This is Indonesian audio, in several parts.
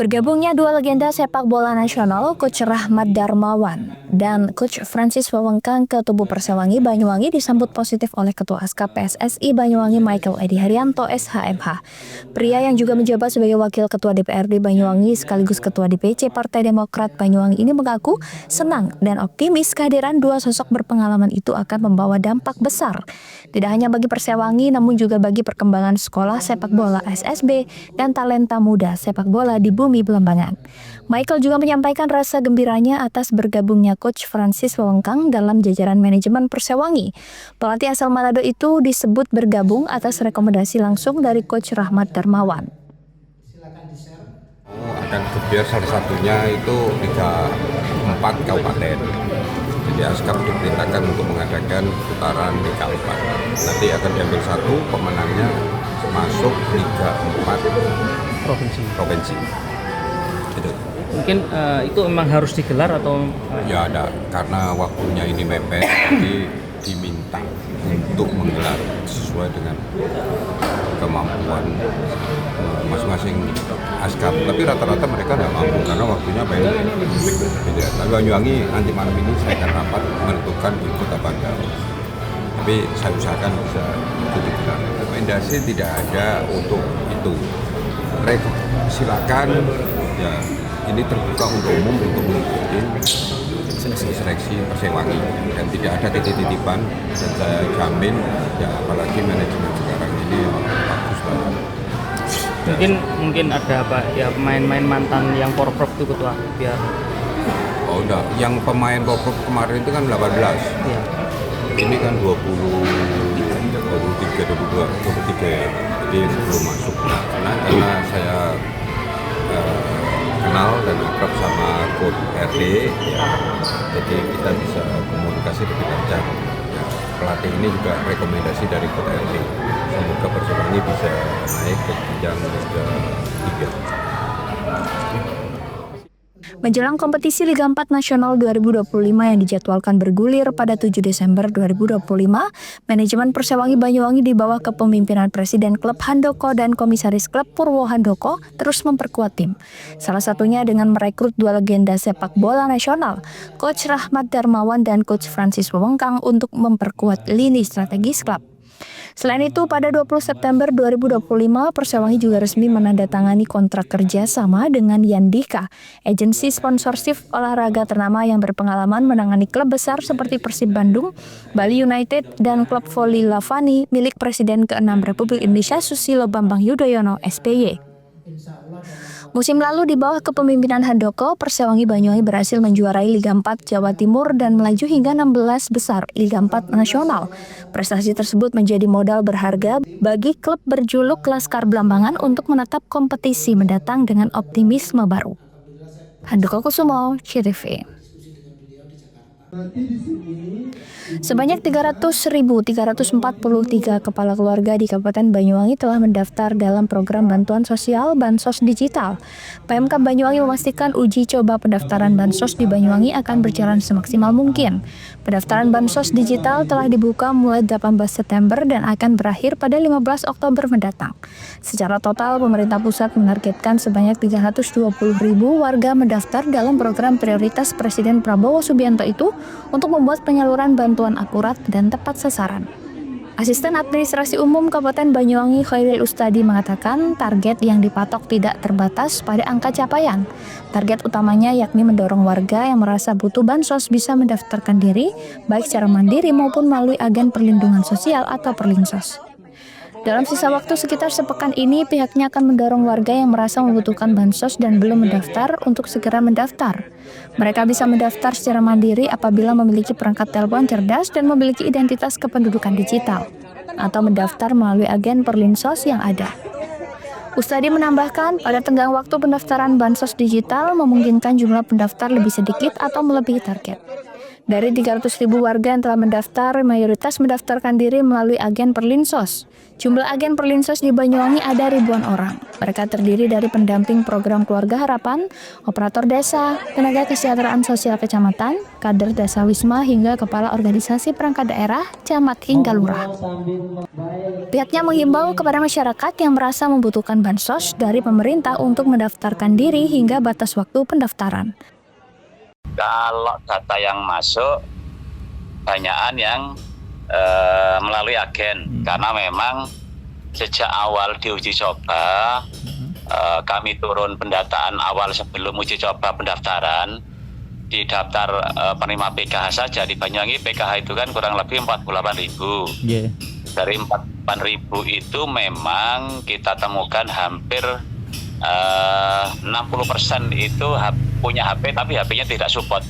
Bergabungnya dua legenda sepak bola nasional, Coach Rahmat Darmawan dan Coach Francis Wawengkang ke tubuh Persewangi Banyuwangi disambut positif oleh Ketua Askap PSSI Banyuwangi Michael Edi Haryanto SHMH. Pria yang juga menjabat sebagai Wakil Ketua DPRD Banyuwangi sekaligus Ketua DPC Partai Demokrat Banyuwangi ini mengaku senang dan optimis kehadiran dua sosok berpengalaman itu akan membawa dampak besar. Tidak hanya bagi Persewangi namun juga bagi perkembangan sekolah sepak bola SSB dan talenta muda sepak bola di bumi Belambangan. Michael juga menyampaikan rasa gembiranya atas bergabungnya Coach Francis Wawengkang dalam jajaran manajemen Persewangi. Pelatih asal Manado itu disebut bergabung atas rekomendasi langsung dari Coach Rahmat Darmawan. Akan kebiar salah satunya itu Liga 4 Kabupaten. Jadi Askap diperintahkan untuk mengadakan putaran Liga 4. Nanti akan diambil satu pemenangnya masuk Liga 4 provinsi. Gitu. Mungkin itu memang harus digelar atau? Ya ada, karena waktunya ini mepet, jadi diminta untuk menggelar sesuai dengan kemampuan masing-masing Askap. Tapi rata-rata mereka tidak mampu karena waktunya pendek. Tapi Banyuwangi nanti malam ini saya akan rapat menentukan ikut apa enggak. Tapi saya usahakan bisa ikut digelar. Rekomendasi tidak ada untuk itu. Silakan ya, ini terbuka untuk umum untuk mengikuti seleksi Persewangi dan tidak ada titip-titipan, dan saya jamin ya apalagi manajemen sekarang ini bagus banget. Mungkin ada apa ya, pemain-pemain mantan yang Porprov itu ketua biar. Oh udah, yang pemain Porprov kemarin itu kan 18. Iya. Ini kan 23 ya. Jadi belum masuk. Karena saya kenal dan akrab sama Coach RD ya, jadi kita bisa komunikasi lebih lancar ya, pelatih ini juga rekomendasi dari Coach RD, semoga Persewangi bisa naik ke jenjang Liga 3. Menjelang kompetisi Liga 4 Nasional 2025 yang dijadwalkan bergulir pada 7 Desember 2025, manajemen Persewangi Banyuwangi di bawah kepemimpinan Presiden Klub Handoko dan Komisaris Klub Purwo Handoko terus memperkuat tim. Salah satunya dengan merekrut dua legenda sepak bola nasional, Coach Rahmat Darmawan dan Coach Francis Wawengkang untuk memperkuat lini strategis klub. Selain itu, pada 20 September 2025, Persewangi juga resmi menandatangani kontrak kerja sama dengan Yandika, agensi sponsorship olahraga ternama yang berpengalaman menangani klub besar seperti Persib Bandung, Bali United, dan klub voli Lavani milik Presiden ke-6 Republik Indonesia Susilo Bambang Yudhoyono SBY. Musim lalu di bawah kepemimpinan Handoko, Persewangi Banyuwangi berhasil menjuarai Liga 4 Jawa Timur dan melaju hingga 16 besar Liga 4 Nasional. Prestasi tersebut menjadi modal berharga bagi klub berjuluk Laskar Belambangan untuk menatap kompetisi mendatang dengan optimisme baru. Handoko Kusumo, CTV. Sebanyak 300.343 kepala keluarga di Kabupaten Banyuwangi telah mendaftar dalam program bantuan sosial Bansos Digital. PMK Banyuwangi memastikan uji coba pendaftaran Bansos di Banyuwangi akan berjalan semaksimal mungkin. Pendaftaran Bansos Digital telah dibuka mulai 18 September dan akan berakhir pada 15 Oktober mendatang. Secara total, pemerintah pusat menargetkan sebanyak 320.000 warga mendaftar dalam program prioritas Presiden Prabowo Subianto itu untuk membuat penyaluran bantuan akurat dan tepat sasaran. Asisten Administrasi Umum Kabupaten Banyuwangi Khairil Ustadi mengatakan target yang dipatok tidak terbatas pada angka capaian. Target utamanya yakni mendorong warga yang merasa butuh bansos bisa mendaftarkan diri baik secara mandiri maupun melalui agen perlindungan sosial atau Perlinsos. Dalam sisa waktu sekitar sepekan ini, pihaknya akan mendorong warga yang merasa membutuhkan bansos dan belum mendaftar untuk segera mendaftar. Mereka bisa mendaftar secara mandiri apabila memiliki perangkat telepon cerdas dan memiliki identitas kependudukan digital, atau mendaftar melalui agen Perlinsos yang ada. Ustadi menambahkan, pada tenggang waktu pendaftaran bansos digital memungkinkan jumlah pendaftar lebih sedikit atau melebihi target. Dari 300.000 warga yang telah mendaftar, mayoritas mendaftarkan diri melalui agen Perlinsos. Jumlah agen Perlinsos di Banyuwangi ada ribuan orang. Mereka terdiri dari pendamping program Keluarga Harapan, operator desa, tenaga kesejahteraan sosial kecamatan, kader desa wisma hingga kepala organisasi perangkat daerah, camat hingga lurah. Pihaknya menghimbau kepada masyarakat yang merasa membutuhkan bansos dari pemerintah untuk mendaftarkan diri hingga batas waktu pendaftaran. Kalau data yang masuk banyakan yang melalui agen, karena memang sejak awal diuji coba kami turun pendataan awal sebelum uji coba pendaftaran di daftar penerima PKH saja di Banyuwangi. PKH itu kan kurang lebih 48.000. Dari 48.000 itu memang kita temukan hampir 60% itu punya HP tapi HP-nya tidak support.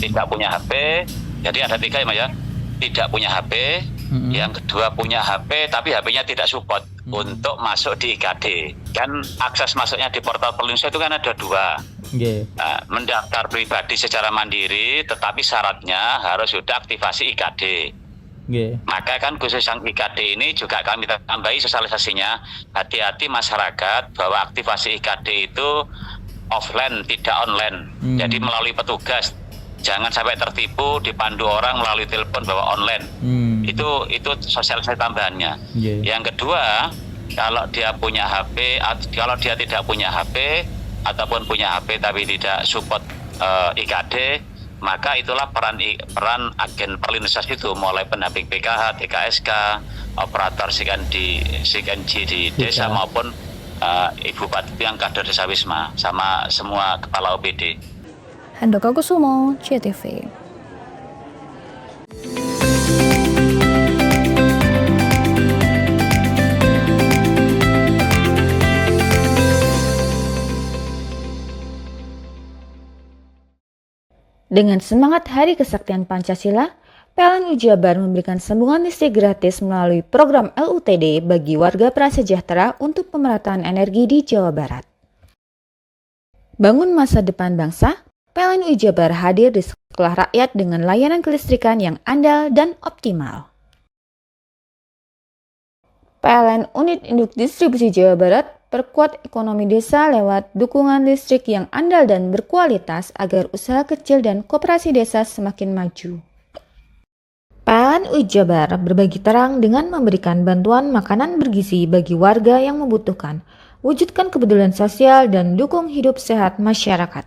Tidak punya HP, jadi ada 3 ya Mas ya. Tidak punya HP, yang kedua punya HP tapi HP-nya tidak support untuk masuk di IKD. Kan akses masuknya di portal Perlinsos itu kan ada 2. Nah, mendaftar pribadi secara mandiri tetapi syaratnya harus sudah aktivasi IKD. Maka kan khusus yang IKD ini juga kami tambahi sosialisasinya, hati-hati masyarakat bahwa aktivasi IKD itu offline tidak online. Jadi melalui petugas, jangan sampai tertipu dipandu orang melalui telepon bahwa online. Itu sosialisasi tambahannya. Yang kedua, kalau dia punya HP, kalau dia tidak punya HP ataupun punya HP tapi tidak support IKD, maka itulah peran agen Perlinsos itu, mulai pendamping PKH, TKSK, operator SIGNG di desa maupun Ibu Bupati yang kader desa wisma, sama semua kepala OPD. Handoko Kusumo, CTV. Dengan semangat Hari Kesaktian Pancasila, PLN Jabar memberikan sambungan listrik gratis melalui program LUTD bagi warga prasejahtera untuk pemerataan energi di Jawa Barat. Bangun masa depan bangsa, PLN Jabar hadir di sekolah rakyat dengan layanan kelistrikan yang andal dan optimal. PLN Unit Induk Distribusi Jawa Barat perkuat ekonomi desa lewat dukungan listrik yang andal dan berkualitas agar usaha kecil dan koperasi desa semakin maju. PLN Jabar berbagi terang dengan memberikan bantuan makanan bergizi bagi warga yang membutuhkan, wujudkan kepedulian sosial dan dukung hidup sehat masyarakat.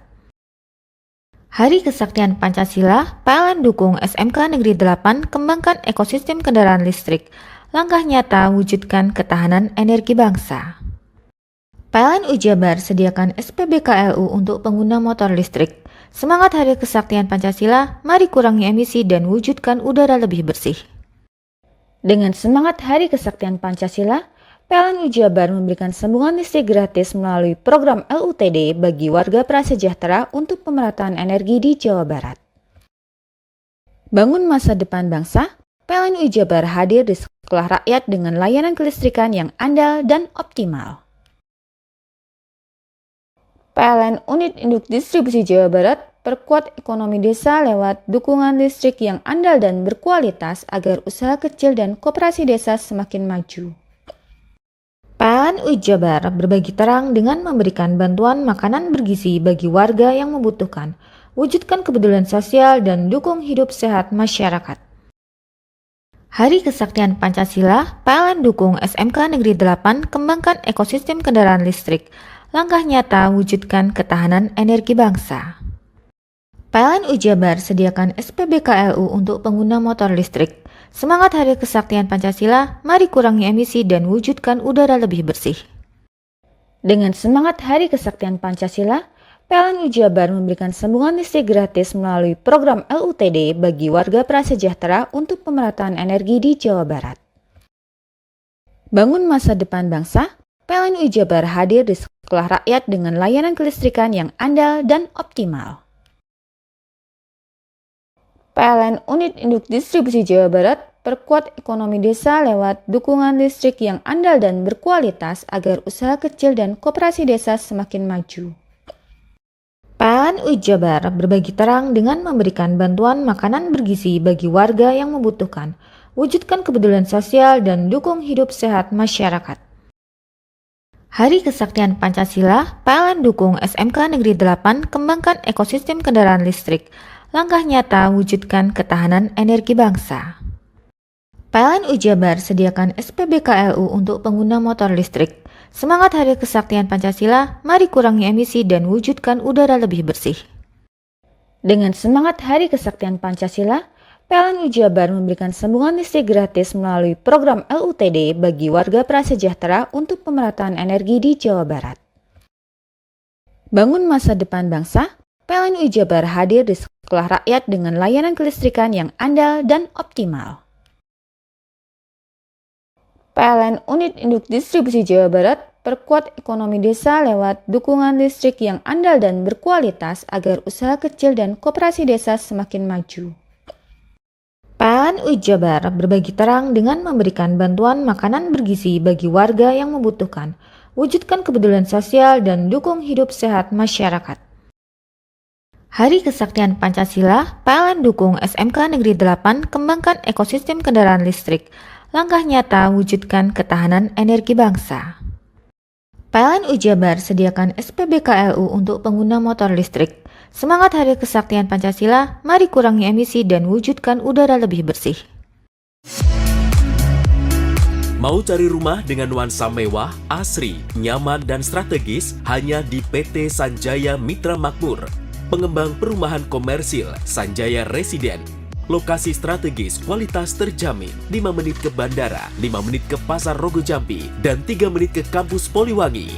Hari Kesaktian Pancasila, PLN dukung SMK Negeri 8 kembangkan ekosistem kendaraan listrik, langkah nyata wujudkan ketahanan energi bangsa. PLN Jabar sediakan SPBKLU untuk pengguna motor listrik. Semangat Hari Kesaktian Pancasila, mari kurangi emisi dan wujudkan udara lebih bersih. Dengan semangat Hari Kesaktian Pancasila, PLN Jabar memberikan sambungan listrik gratis melalui program LUTD bagi warga prasejahtera untuk pemerataan energi di Jawa Barat. Bangun masa depan bangsa, PLN Jabar hadir di sekolah rakyat dengan layanan kelistrikan yang andal dan optimal. PLN Unit Induk Distribusi Jawa Barat perkuat ekonomi desa lewat dukungan listrik yang andal dan berkualitas agar usaha kecil dan koperasi desa semakin maju. PLN Jabar berbagi terang dengan memberikan bantuan makanan bergizi bagi warga yang membutuhkan, wujudkan kepedulian sosial dan dukung hidup sehat masyarakat. Hari Kesaktian Pancasila, PLN dukung SMK Negeri 8 kembangkan ekosistem kendaraan listrik, langkah nyata wujudkan ketahanan energi bangsa. PLN Jabar sediakan SPBKLU untuk pengguna motor listrik. Semangat Hari Kesaktian Pancasila, mari kurangi emisi dan wujudkan udara lebih bersih. Dengan semangat Hari Kesaktian Pancasila, PLN Jabar memberikan sambungan listrik gratis melalui program LUTD bagi warga prasejahtera untuk pemerataan energi di Jawa Barat. Bangun masa depan bangsa, PLN Jabar hadir di sekolah rakyat dengan layanan kelistrikan yang andal dan optimal. PLN Unit Induk Distribusi Jawa Barat perkuat ekonomi desa lewat dukungan listrik yang andal dan berkualitas agar usaha kecil dan koperasi desa semakin maju. PLN PLN UI Jabar berbagi terang dengan memberikan bantuan makanan bergizi bagi warga yang membutuhkan, wujudkan kepedulian sosial dan dukung hidup sehat masyarakat. Hari Kesaktian Pancasila, PLN dukung SMK Negeri 8 kembangkan ekosistem kendaraan listrik, langkah nyata wujudkan ketahanan energi bangsa. PLN UI Jabar sediakan SPBKLU untuk pengguna motor listrik. Semangat Hari Kesaktian Pancasila, mari kurangi emisi dan wujudkan udara lebih bersih. Dengan semangat Hari Kesaktian Pancasila, PLN UI Jabar memberikan sambungan listrik gratis melalui program LUTD bagi warga prasejahtera untuk pemerataan energi di Jawa Barat. Bangun masa depan bangsa, PLN UI Jabar hadir di sekolah rakyat dengan layanan kelistrikan yang andal dan optimal. PLN Unit Induk Distribusi Jawa Barat perkuat ekonomi desa lewat dukungan listrik yang andal dan berkualitas agar usaha kecil dan koperasi desa semakin maju. PLN UI Jabar berbagi terang dengan memberikan bantuan makanan bergizi bagi warga yang membutuhkan, wujudkan kepedulian sosial dan dukung hidup sehat masyarakat. Hari Kesaktian Pancasila, PLN dukung SMK Negeri 8 kembangkan ekosistem kendaraan listrik, langkah nyata wujudkan ketahanan energi bangsa. PLN UI Jabar sediakan SPBKLU untuk pengguna motor listrik. Semangat Hari Kesaktian Pancasila, mari kurangi emisi dan wujudkan udara lebih bersih. Mau cari rumah dengan nuansa mewah, asri, nyaman, dan strategis hanya di PT Sanjaya Mitra Makmur. Pengembang perumahan komersil Sanjaya Residen. Lokasi strategis, kualitas terjamin, 5 menit ke bandara, 5 menit ke Pasar Rogo Jambi, dan 3 menit ke kampus Poliwangi.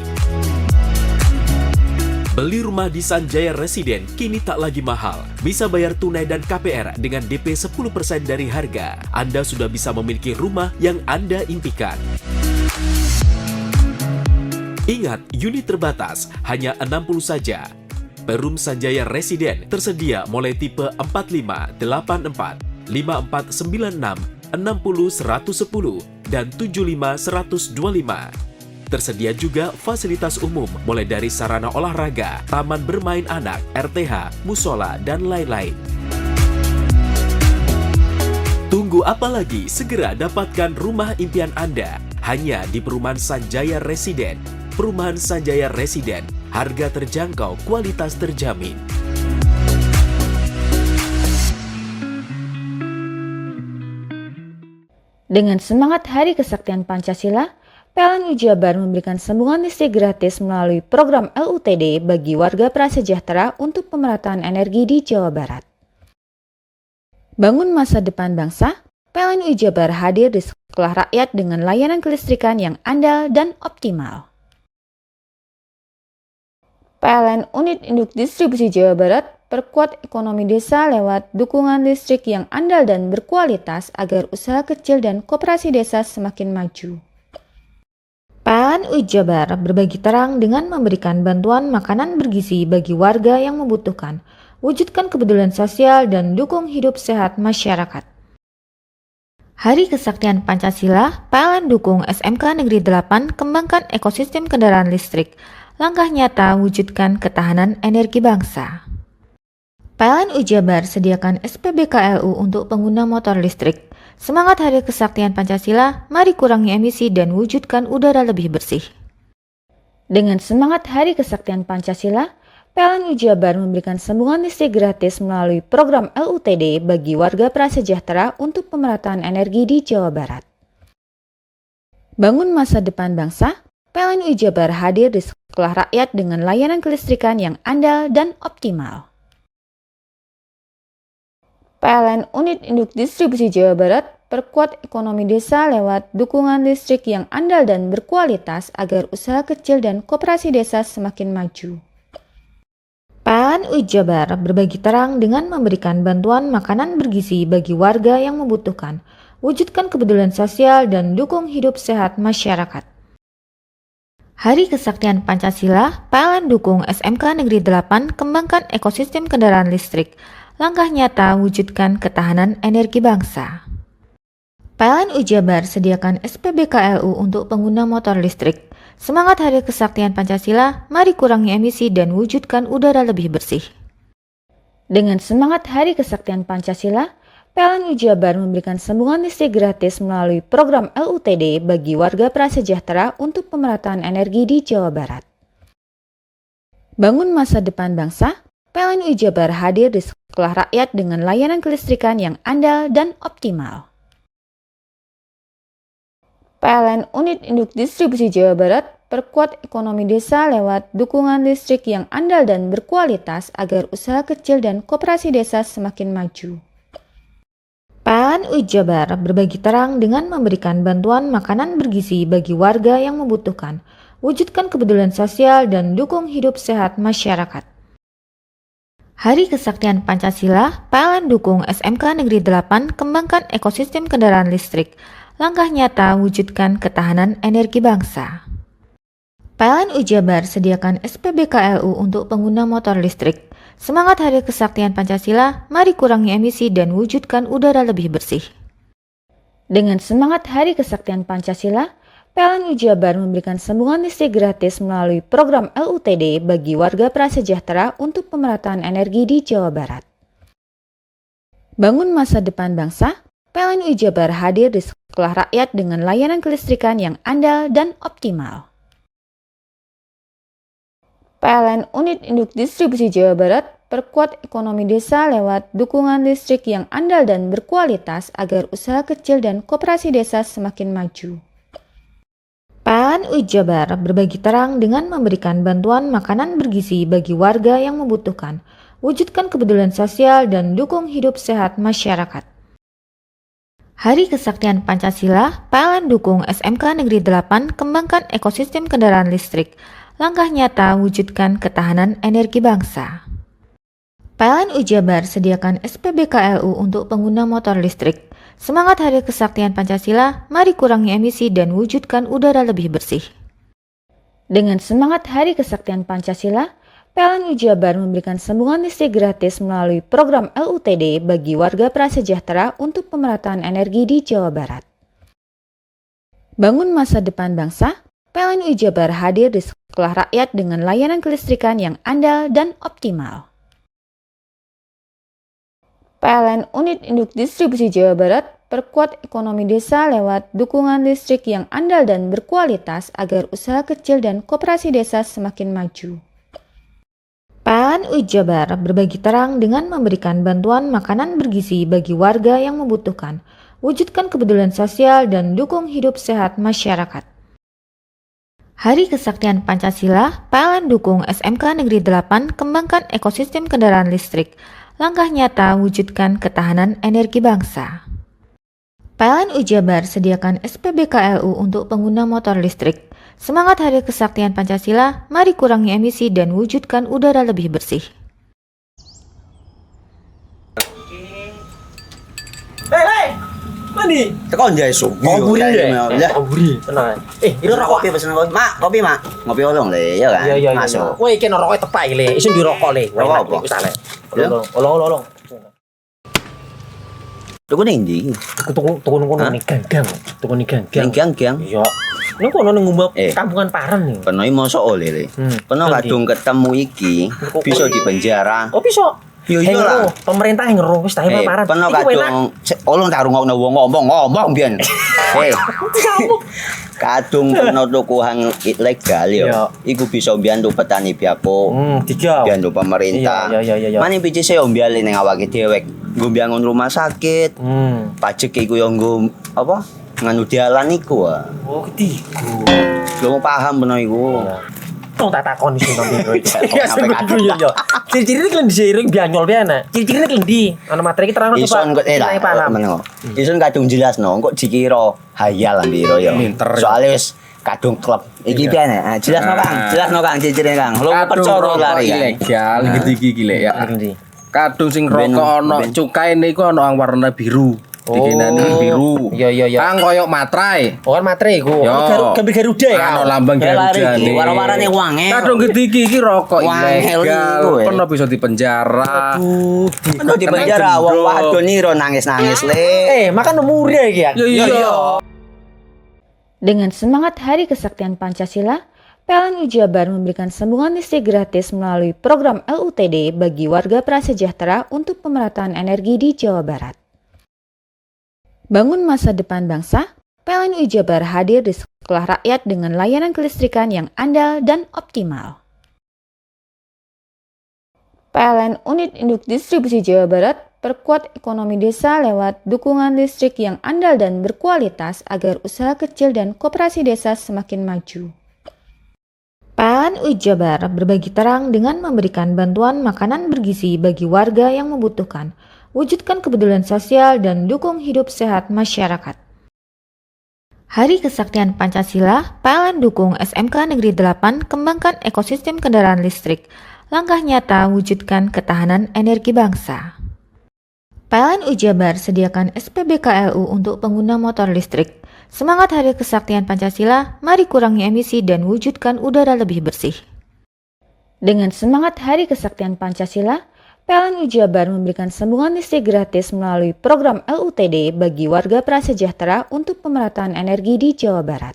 Beli rumah di Sanjaya Residen kini tak lagi mahal. Bisa bayar tunai dan KPR dengan DP 10% dari harga. Anda sudah bisa memiliki rumah yang Anda impikan. Ingat, unit terbatas, hanya 60 saja. Perum Sanjaya Residen tersedia mulai tipe 45, 84, 5496, 60 110, dan 75 125. Tersedia juga fasilitas umum mulai dari sarana olahraga, taman bermain anak, RTH, musola, dan lain-lain. Tunggu apa lagi? Segera dapatkan rumah impian Anda hanya di Perumahan Sanjaya Residen. Perumahan Sanjaya Residen, harga terjangkau, kualitas terjamin. Dengan semangat Hari Kesaktian Pancasila, PLN UI Jabar memberikan sambungan listrik gratis melalui program LUTD bagi warga prasejahtera untuk pemerataan energi di Jawa Barat. Bangun masa depan bangsa, PLN UI Jabar hadir di sekolah rakyat dengan layanan kelistrikan yang andal dan optimal. PLN Unit Induk Distribusi Jawa Barat perkuat ekonomi desa lewat dukungan listrik yang andal dan berkualitas agar usaha kecil dan koperasi desa semakin maju. PLN UI Jabar berbagi terang dengan memberikan bantuan makanan bergizi bagi warga yang membutuhkan, wujudkan kepedulian sosial dan dukung hidup sehat masyarakat. Hari Kesaktian Pancasila, PLN dukung SMK Negeri 8 kembangkan ekosistem kendaraan listrik, langkah nyata wujudkan ketahanan energi bangsa. PLN UI Jabar sediakan SPBKLU untuk pengguna motor listrik. Semangat Hari Kesaktian Pancasila, mari kurangi emisi dan wujudkan udara lebih bersih. Dengan semangat Hari Kesaktian Pancasila, PLN UI Jabar memberikan sambungan listrik gratis melalui program LUTD bagi warga prasejahtera untuk pemerataan energi di Jawa Barat. Bangun masa depan bangsa, PLN UI Jabar hadir di sekolah rakyat dengan layanan kelistrikan yang andal dan optimal. PLN Unit Induk Distribusi Jawa Barat perkuat ekonomi desa lewat dukungan listrik yang andal dan berkualitas agar usaha kecil dan koperasi desa semakin maju. PLN UI Jabar berbagi terang dengan memberikan bantuan makanan bergizi bagi warga yang membutuhkan, wujudkan kepedulian sosial dan dukung hidup sehat masyarakat. Hari Kesaktian Pancasila, PLN dukung SMK Negeri 8 kembangkan ekosistem kendaraan listrik, langkah nyata wujudkan ketahanan energi bangsa. PLN UI Jabar sediakan SPBKLU untuk pengguna motor listrik. Semangat Hari Kesaktian Pancasila, mari kurangi emisi dan wujudkan udara lebih bersih. Dengan semangat Hari Kesaktian Pancasila, PLN Jabar memberikan sambungan listrik gratis melalui program LUTD bagi warga prasejahtera untuk pemerataan energi di Jawa Barat. Bangun masa depan bangsa, PLN Jabar hadir di sekolah rakyat dengan layanan kelistrikan yang andal dan optimal. PLN Unit Induk Distribusi Jawa Barat perkuat ekonomi desa lewat dukungan listrik yang andal dan berkualitas agar usaha kecil dan koperasi desa semakin maju. PLN Jabar berbagi terang dengan memberikan bantuan makanan bergizi bagi warga yang membutuhkan, wujudkan kepedulian sosial dan dukung hidup sehat masyarakat. Hari Kesaktian Pancasila, PLN dukung SMK Negeri 8 kembangkan ekosistem kendaraan listrik. Langkah nyata wujudkan ketahanan energi bangsa. PLN Jabar sediakan SPBKLU untuk pengguna motor listrik. Semangat Hari Kesaktian Pancasila, mari kurangi emisi dan wujudkan udara lebih bersih. Dengan semangat Hari Kesaktian Pancasila, PLN Jabar memberikan sambungan listrik gratis melalui program LUTD bagi warga prasejahtera untuk pemerataan energi di Jawa Barat. Bangun masa depan bangsa, PLN Jabar hadir di sekolah rakyat dengan layanan kelistrikan yang andal dan optimal. PLN Unit Induk Distribusi Jawa Barat perkuat ekonomi desa lewat dukungan listrik yang andal dan berkualitas agar usaha kecil dan koperasi desa semakin maju. PLN Jabar berbagi terang dengan memberikan bantuan makanan bergizi bagi warga yang membutuhkan, wujudkan kepedulian sosial dan dukung hidup sehat masyarakat. Hari Kesaktian Pancasila, PLN dukung SMK Negeri 8 kembangkan ekosistem kendaraan listrik. Langkah nyata wujudkan ketahanan energi bangsa. PLN Jabar sediakan SPBKLU untuk pengguna motor listrik. Semangat Hari Kesaktian Pancasila, mari kurangi emisi dan wujudkan udara lebih bersih. Dengan semangat Hari Kesaktian Pancasila, PLN Jabar memberikan sambungan listrik gratis melalui program LUTD bagi warga prasejahtera untuk pemerataan energi di Jawa Barat. Bangun masa depan bangsa, PLN Jabar hadir di sekolah rakyat dengan layanan kelistrikan yang andal dan optimal. PLN Unit Induk Distribusi Jawa Barat perkuat ekonomi desa lewat dukungan listrik yang andal dan berkualitas agar usaha kecil dan koperasi desa semakin maju. PLN Jabar berbagi terang dengan memberikan bantuan makanan bergizi bagi warga yang membutuhkan, wujudkan kepedulian sosial dan dukung hidup sehat masyarakat. Hari Kesaktian Pancasila, PLN dukung SMK Negeri 8 kembangkan ekosistem kendaraan listrik. Langkah nyata wujudkan ketahanan energi bangsa. PLN Jabar sediakan SPBKLU untuk pengguna motor listrik. Semangat Hari Kesaktian Pancasila, mari kurangi emisi dan wujudkan udara lebih bersih. Hei, mandi. Tekan jaya su. Ngoburi deh. Ya. Ngoburi, tenang. Ini rokok. Kopi pesen kopi. Mak, kopi, Mak. Ngopi olong le, ya kan? Iya. Masuk. Woi, kena rokok tepak le. Isun dirokok le. Rokok apa? Wis ale. Ya. Olong. Tuku ning ndi? Tuku nunggu ning gang. Tuku ning gang. Gang. Iya. Nang kono ning ngumap Eh. kampungan Paren nih. Peno iki mosok oleh le. Peno Nang kadung ketemu iki bisa dipenjara. Oh bisa. Yo iya lah. Pemerintah yang ngeru wis tahe Paren. Peno Iku enak. kadung olong tak rungokno wong ngomong biyen. Kadung peno tuku hang ilegal yo. Iya. Iku bisa mbiyantu petani biako. Tiga. Mbiyantu pemerintah. Iya. Mane pici saya mbiali ning awake dhewek. Nggo mbiyangun rumah sakit. Pajak iku yo nggo apa? Nganu dalan iku ah. Oh, ketiku. Lu paham bener iku. Tong tak takon iso nang biro iki. Ya Sampai kadung. yo. Ciri-cirine klien diseiring bianyol piana. Ciri-cirine klien di. Ana materi iki terang Ison kok lah meneng. Ison kadung jelasno kok dikira hayal biro yo. Soale wis kadung klub. Iki piye nek? Jelasno Kang ciri-cirine Kang. Lu percaya lari. Ilegal iki lek ya. Ngendi? Kadung sing rokok ana cukaine iku ana warna biru. Dikenani biru. Iya. Kang koyo matrai. Oh kan materi iku. Gambar Garuda ya. Ano lambang Garuda nih. Warna-warnane wange. Kadung iki rokok Wangel ilegal. iku, Pernah bisa dipenjara. Peno di penjara wong wadon niro nangis-nangis le. Makan murah iki ya. Iya. Dengan semangat Hari Kesaktian Pancasila, PLN Jabar memberikan sambungan listrik gratis melalui program LUTD bagi warga prasejahtera untuk pemerataan energi di Jawa Barat. Bangun masa depan bangsa, PLN Jabar hadir di sekolah rakyat dengan layanan kelistrikan yang andal dan optimal. PLN Unit Induk Distribusi Jawa Barat perkuat ekonomi desa lewat dukungan listrik yang andal dan berkualitas agar usaha kecil dan koperasi desa semakin maju. PLN Jabar berbagi terang dengan memberikan bantuan makanan bergizi bagi warga yang membutuhkan, wujudkan kepedulian sosial dan dukung hidup sehat masyarakat. Hari Kesaktian Pancasila, PLN dukung SMK Negeri 8 kembangkan ekosistem kendaraan listrik, langkah nyata wujudkan ketahanan energi bangsa. PLN Jabar sediakan SPBKLU untuk pengguna motor listrik. Semangat Hari Kesaktian Pancasila, mari kurangi emisi dan wujudkan udara lebih bersih. Dengan semangat Hari Kesaktian Pancasila, PLN Jabar memberikan sambungan listrik gratis melalui program LUTD bagi warga prasejahtera untuk pemerataan energi di Jawa Barat.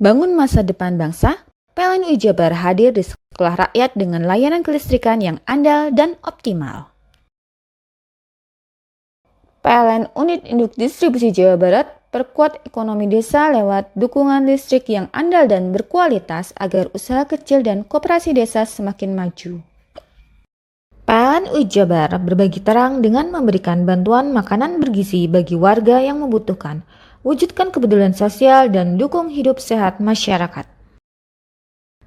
Bangun masa depan bangsa, PLN Jabar hadir di sekolah rakyat dengan layanan kelistrikan yang andal dan optimal. PLN Unit Induk Distribusi Jawa Barat perkuat ekonomi desa lewat dukungan listrik yang andal dan berkualitas agar usaha kecil dan koperasi desa semakin maju. PLN Jabar berbagi terang dengan memberikan bantuan makanan bergizi bagi warga yang membutuhkan, wujudkan kepedulian sosial dan dukung hidup sehat masyarakat.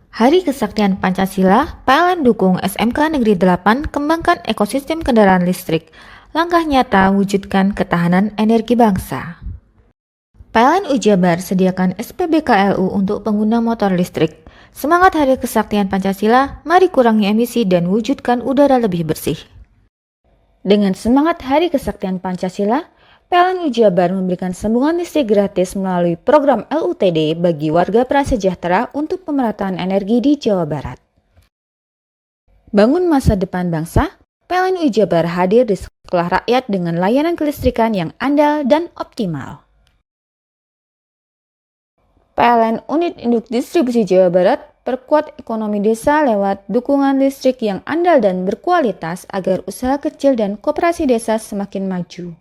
Hari Kesaktian Pancasila, PLN dukung SMK Negeri 8 kembangkan ekosistem kendaraan listrik, langkah nyata wujudkan ketahanan energi bangsa. PLN Jabar sediakan SPBKLU untuk pengguna motor listrik. Semangat Hari Kesaktian Pancasila, mari kurangi emisi dan wujudkan udara lebih bersih. Dengan semangat Hari Kesaktian Pancasila, PLN Jabar memberikan sambungan listrik gratis melalui program LUTD bagi warga prasejahtera untuk pemerataan energi di Jawa Barat. Bangun masa depan bangsa, PLN Jabar hadir di sekolah rakyat dengan layanan kelistrikan yang andal dan optimal. PLN Unit Induk Distribusi Jawa Barat perkuat ekonomi desa lewat dukungan listrik yang andal dan berkualitas agar usaha kecil dan koperasi desa semakin maju.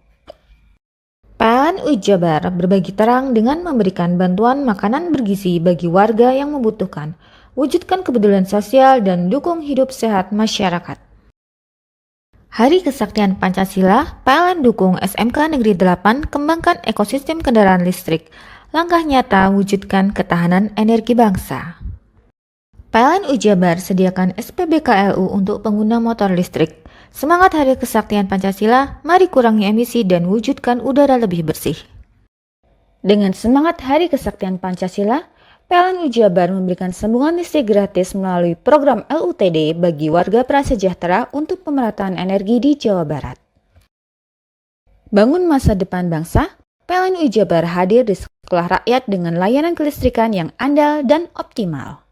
PLN Jabar berbagi terang dengan memberikan bantuan makanan bergizi bagi warga yang membutuhkan, wujudkan kepedulian sosial dan dukung hidup sehat masyarakat. Hari Kesaktian Pancasila, PLN dukung SMK Negeri 8 kembangkan ekosistem kendaraan listrik, langkah nyata wujudkan ketahanan energi bangsa. PLN Jabar sediakan SPBKLU untuk pengguna motor listrik. Semangat Hari Kesaktian Pancasila, mari kurangi emisi dan wujudkan udara lebih bersih. Dengan semangat Hari Kesaktian Pancasila, PLN Jabar memberikan sambungan listrik gratis melalui program LUTD bagi warga prasejahtera untuk pemerataan energi di Jawa Barat. Bangun masa depan bangsa, PLN Jabar hadir di sekolah rakyat dengan layanan kelistrikan yang andal dan optimal.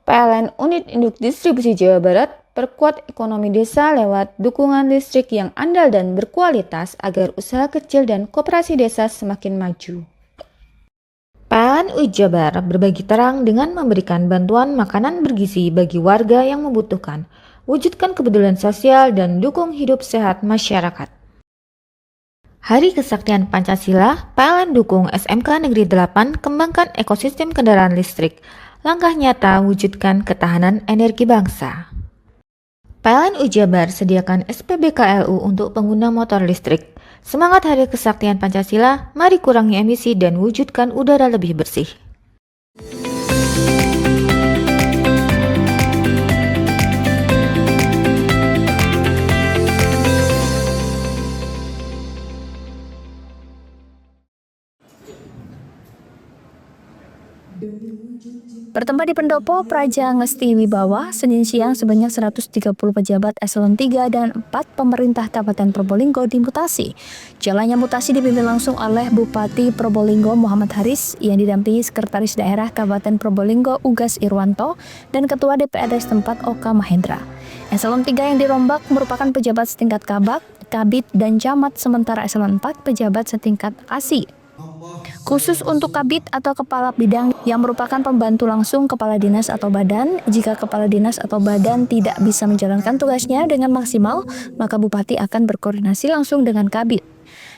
PLN Unit Induk Distribusi Jawa Barat perkuat ekonomi desa lewat dukungan listrik yang andal dan berkualitas agar usaha kecil dan koperasi desa semakin maju. PLN Jabar berbagi terang dengan memberikan bantuan makanan bergizi bagi warga yang membutuhkan, wujudkan kepedulian sosial dan dukung hidup sehat masyarakat. Hari Kesaktian Pancasila, PLN dukung SMK Negeri 8 kembangkan ekosistem kendaraan listrik, langkah nyata wujudkan ketahanan energi bangsa. PLN Jabar sediakan SPBKLU untuk pengguna motor listrik. Semangat Hari Kesaktian Pancasila, mari kurangi emisi dan wujudkan udara lebih bersih. Bertempat di Pendopo Praja Ngesti Wibawa, Senin siang sebanyak 130 pejabat eselon 3 dan 4 pemerintah Kabupaten Probolinggo dimutasi. Jalannya mutasi dipimpin langsung oleh Bupati Probolinggo Muhammad Haris yang didampingi Sekretaris Daerah Kabupaten Probolinggo Ugas Irwanto dan Ketua DPRD setempat Oka Mahendra. Eselon 3 yang dirombak merupakan pejabat setingkat Kabak, Kabid, dan Camat, sementara eselon 4 pejabat setingkat ASI, Khusus untuk Kabid atau Kepala Bidang yang merupakan pembantu langsung Kepala Dinas atau Badan, jika Kepala Dinas atau Badan tidak bisa menjalankan tugasnya dengan maksimal, maka Bupati akan berkoordinasi langsung dengan Kabid.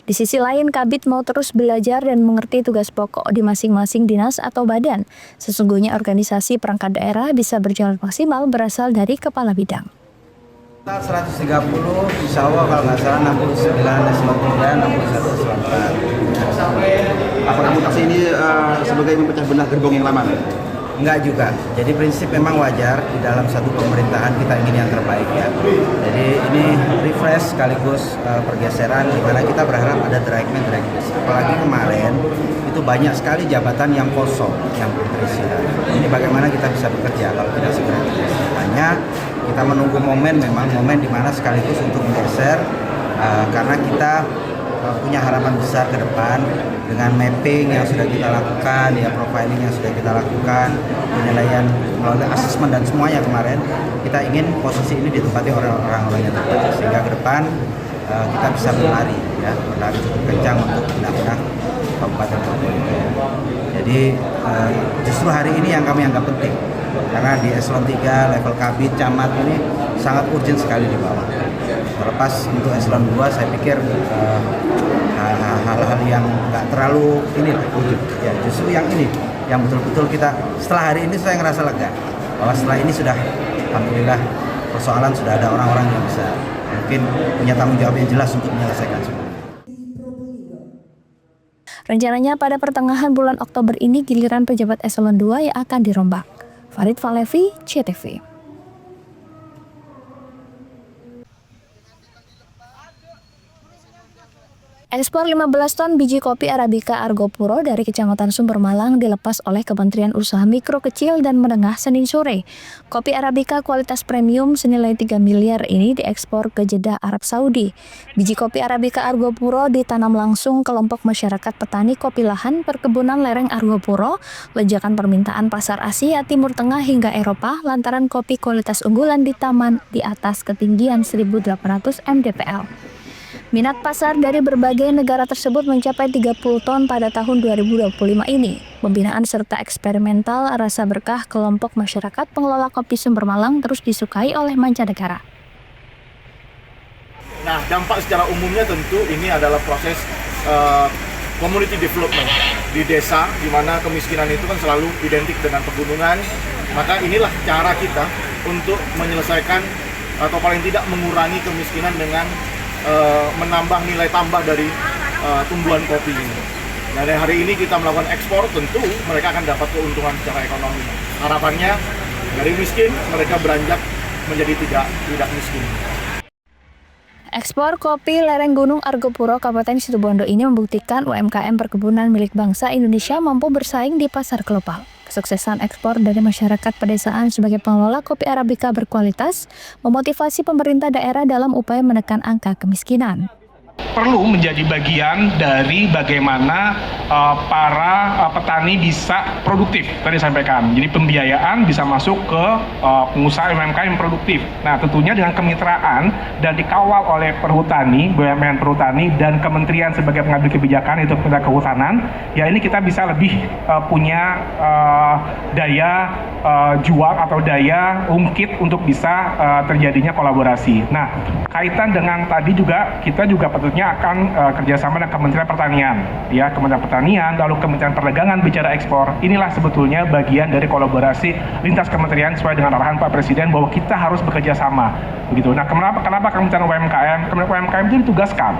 Di sisi lain, Kabid mau terus belajar dan mengerti tugas pokok di masing-masing dinas atau badan. Sesungguhnya organisasi perangkat daerah bisa berjalan maksimal berasal dari Kepala Bidang. 130, insya Allah kalau nggak salah 69 eselon 3, 61 eselon 4. Apakah mutasi ini sebagai memecah belah gerbong yang lama? Enggak juga. Jadi prinsip memang wajar di dalam satu pemerintahan kita ingin yang terbaik ya. Jadi ini refresh sekaligus pergeseran di mana kita berharap ada dragman. Apalagi kemarin itu banyak sekali jabatan yang kosong yang belum terisi. Ini bagaimana kita bisa bekerja kalau tidak segera terisi. Hanya kita menunggu momen di mana sekaligus untuk menggeser karena kita punya harapan besar ke depan dengan mapping yang sudah kita lakukan, ya profiling yang sudah kita lakukan, penilaian melalui asesmen dan semuanya kemarin, kita ingin posisi ini ditempati oleh orang-orang yang terbaik sehingga ke depan kita bisa berlari cukup kencang untuk benar-benar Kabupaten Probolinggo. Jadi justru hari ini yang kami anggap penting karena di eselon 3 level Kabid, Camat ini sangat urgent sekali di bawah. Terlepas untuk eselon 2 saya pikir hal-hal yang nggak terlalu urgent. Ya justru yang ini yang betul-betul kita setelah hari ini saya ngerasa lega bahwa setelah ini sudah alhamdulillah persoalan sudah ada orang-orang yang bisa mungkin punya tanggung jawab yang jelas untuk menyelesaikan semua. Rencananya pada pertengahan bulan Oktober ini giliran pejabat eselon 2 yang akan dirombak. Farid Falevi, CTV. Ekspor 15 ton biji kopi Arabica Argopuro dari Kecamatan Sumber Malang dilepas oleh Kementerian Usaha Mikro Kecil dan Menengah Senin sore. Kopi Arabica kualitas premium senilai 3 miliar ini diekspor ke Jeddah, Arab Saudi. Biji kopi Arabica Argopuro ditanam langsung kelompok masyarakat petani kopi lahan perkebunan lereng Argopuro, lejakan permintaan pasar Asia, Timur Tengah hingga Eropa lantaran kopi kualitas unggulan di taman di atas ketinggian 1.800 mdpl. Minat pasar dari berbagai negara tersebut mencapai 30 ton pada tahun 2025 ini. Pembinaan serta eksperimental rasa berkah kelompok masyarakat pengelola kopi Sumber Malang terus disukai oleh mancanegara. Nah, dampak secara umumnya tentu ini adalah proses community development di desa, di mana kemiskinan itu kan selalu identik dengan pegunungan. Maka inilah cara kita untuk menyelesaikan atau paling tidak mengurangi kemiskinan dengan menambah nilai tambah dari tumbuhan kopi ini. Nah, dari hari ini kita melakukan ekspor, tentu mereka akan dapat keuntungan secara ekonomi. Harapannya dari miskin mereka beranjak menjadi tidak miskin. Ekspor kopi lereng Gunung Argopuro Kabupaten Situbondo ini membuktikan UMKM perkebunan milik bangsa Indonesia mampu bersaing di pasar global. Kesuksesan ekspor dari masyarakat pedesaan sebagai pengelola kopi Arabica berkualitas memotivasi pemerintah daerah dalam upaya menekan angka kemiskinan. Perlu menjadi bagian dari bagaimana para petani bisa produktif tadi disampaikan. Jadi pembiayaan bisa masuk ke pengusaha UMKM yang produktif. Nah, tentunya dengan kemitraan dan dikawal oleh Perhutani, BUMN Perhutani dan Kementerian sebagai pengambil kebijakan itu Kementerian Kehutanan, ya ini kita bisa lebih punya daya jual atau daya ungkit untuk bisa terjadinya kolaborasi. Nah, kaitan dengan tadi juga kita juga tentunya akan kerjasama dengan Kementerian Pertanian, ya Kementerian Pertanian, lalu Kementerian Perdagangan bicara ekspor. Inilah sebetulnya bagian dari kolaborasi lintas kementerian sesuai dengan arahan Pak Presiden bahwa kita harus bekerja sama, begitu. Nah, kenapa Kementerian UMKM? Kementerian UMKM itu ditugaskan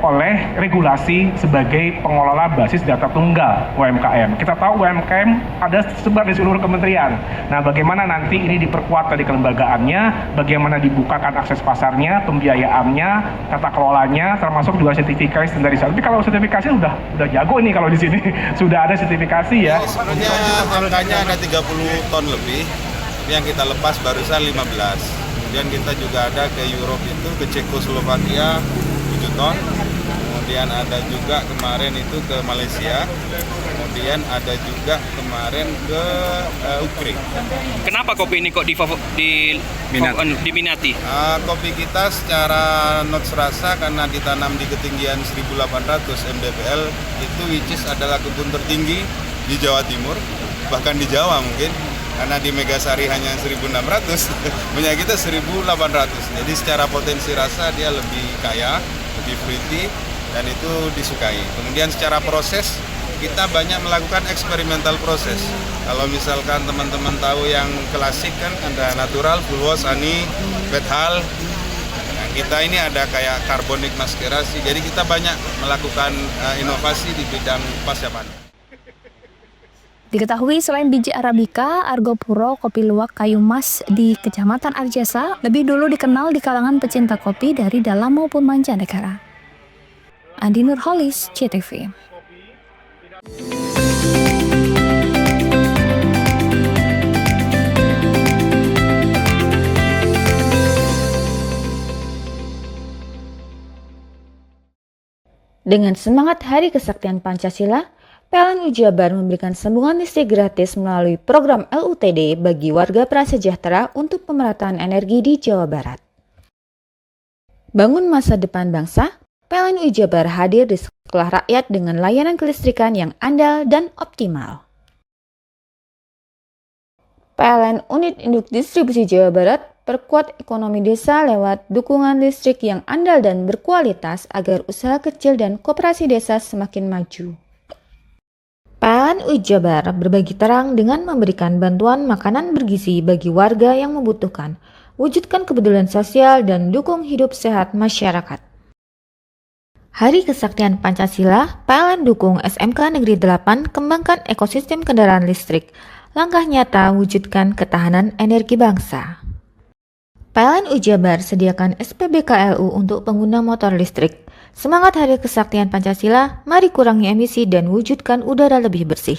oleh regulasi sebagai pengelola basis data tunggal UMKM. Kita tahu UMKM ada sebar di seluruh kementerian. Nah, bagaimana nanti ini diperkuat dari kelembagaannya, bagaimana dibukakan akses pasarnya, pembiayaannya, tata kelolanya, termasuk juga sertifikasi standarisasi. Tapi kalau sertifikasi udah jago ini kalau di sini sudah ada sertifikasi ya. Sebenarnya angkanya ada 30 ton lebih, yang kita lepas barusan 15. Kemudian kita juga ada ke Europe itu, ke Cekoslovakia 7 ton. kemudian ada juga kemarin itu ke Malaysia, kemudian ada juga kemarin ke Ukraina. Kenapa kopi ini kok diminati? Kopi kita secara notes rasa karena ditanam di ketinggian 1800 mdpl itu which is adalah kebun tertinggi di Jawa Timur, bahkan di Jawa mungkin, karena di Megasari hanya 1600, punya kita 1800. Jadi secara potensi rasa dia lebih kaya, lebih fruity, dan itu disukai. Kemudian secara proses, kita banyak melakukan eksperimental proses. Kalau misalkan teman-teman tahu yang klasik kan ada natural, full wash, honey, wet hull. Nah, kita ini ada kayak carbonic maskerasi. Jadi kita banyak melakukan inovasi di bidang pasca panen. Diketahui selain biji Arabica, Argopuro kopi luwak kayu mas di Kecamatan Arjasa lebih dulu dikenal di kalangan pecinta kopi dari dalam maupun mancanegara. Andi Nurholis, CTV. Dengan semangat Hari Kesaktian Pancasila, PLN Jabar memberikan sambungan listrik gratis melalui program LUTD bagi warga prasejahtera untuk pemerataan energi di Jawa Barat. Bangun masa depan bangsa, PLN Jabar hadir di sekolah rakyat dengan layanan kelistrikan yang andal dan optimal. PLN Unit Induk Distribusi Jawa Barat perkuat ekonomi desa lewat dukungan listrik yang andal dan berkualitas agar usaha kecil dan koperasi desa semakin maju. PLN Jabar berbagi terang dengan memberikan bantuan makanan bergizi bagi warga yang membutuhkan, wujudkan kepedulian sosial dan dukung hidup sehat masyarakat. Hari Kesaktian Pancasila, PLN dukung SMK Negeri 8 kembangkan ekosistem kendaraan listrik, langkah nyata wujudkan ketahanan energi bangsa. PLN Jabar sediakan SPBKLU untuk pengguna motor listrik. Semangat Hari Kesaktian Pancasila, mari kurangi emisi dan wujudkan udara lebih bersih.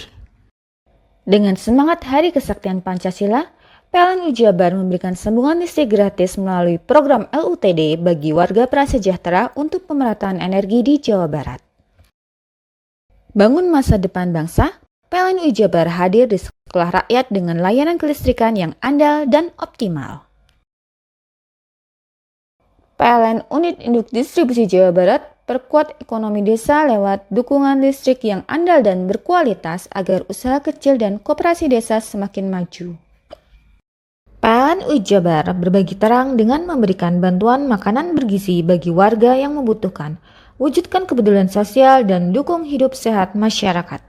Dengan semangat Hari Kesaktian Pancasila, PLN Jabar memberikan sambungan listrik gratis melalui program LUTD bagi warga prasejahtera untuk pemerataan energi di Jawa Barat. Bangun masa depan bangsa, PLN Jabar hadir di sekolah rakyat dengan layanan kelistrikan yang andal dan optimal. PLN Unit Induk Distribusi Jawa Barat perkuat ekonomi desa lewat dukungan listrik yang andal dan berkualitas agar usaha kecil dan koperasi desa semakin maju. PLN Jabar berbagi terang dengan memberikan bantuan makanan bergizi bagi warga yang membutuhkan, wujudkan kepedulian sosial dan dukung hidup sehat masyarakat.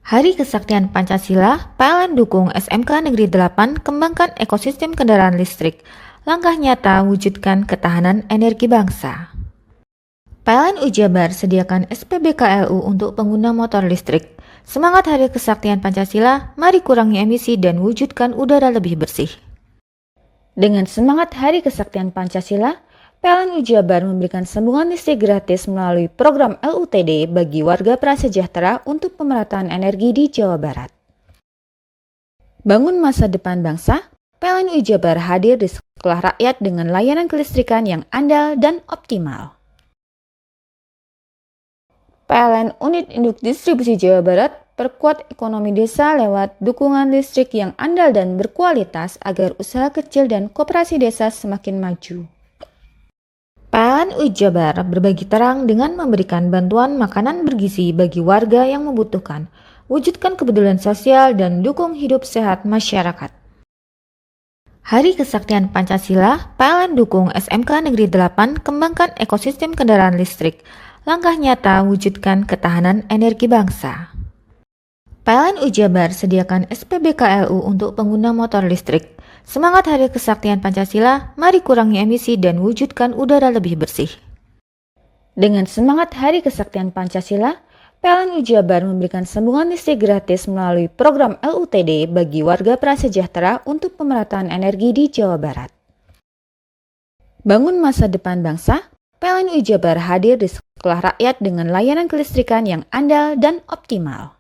Hari Kesaktian Pancasila, PLN dukung SMK Negeri 8 kembangkan ekosistem kendaraan listrik, langkah nyata wujudkan ketahanan energi bangsa. PLN Jabar sediakan SPBKLU untuk pengguna motor listrik. Semangat Hari Kesaktian Pancasila, mari kurangi emisi dan wujudkan udara lebih bersih. Dengan semangat Hari Kesaktian Pancasila, PLN Jabar memberikan sambungan listrik gratis melalui program LUTD bagi warga prasejahtera untuk pemerataan energi di Jawa Barat. Bangun masa depan bangsa, PLN Jabar hadir di sekolah rakyat dengan layanan kelistrikan yang andal dan optimal. PLN Unit Induk Distribusi Jawa Barat perkuat ekonomi desa lewat dukungan listrik yang andal dan berkualitas agar usaha kecil dan koperasi desa semakin maju. PLN Jabar berbagi terang dengan memberikan bantuan makanan bergizi bagi warga yang membutuhkan, wujudkan kepedulian sosial dan dukung hidup sehat masyarakat. Hari Kesaktian Pancasila, PLN dukung SMK Negeri 8 kembangkan ekosistem kendaraan listrik, langkah nyata wujudkan ketahanan energi bangsa. PLN Jabar sediakan SPBKLU untuk pengguna motor listrik. Semangat Hari Kesaktian Pancasila, mari kurangi emisi dan wujudkan udara lebih bersih. Dengan semangat Hari Kesaktian Pancasila, PLN Jabar memberikan sambungan listrik gratis melalui program LUTD bagi warga prasejahtera untuk pemerataan energi di Jawa Barat. Bangun masa depan bangsa, PLN Jabar hadir di sekolah rakyat dengan layanan kelistrikan yang andal dan optimal.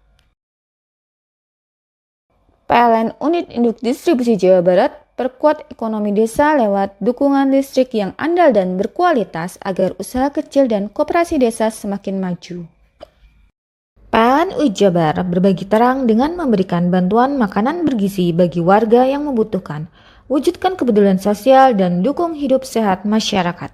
PLN Unit Induk Distribusi Jawa Barat perkuat ekonomi desa lewat dukungan listrik yang andal dan berkualitas agar usaha kecil dan koperasi desa semakin maju. PLN UI Jabar berbagi terang dengan memberikan bantuan makanan bergizi bagi warga yang membutuhkan, wujudkan kepedulian sosial dan dukung hidup sehat masyarakat.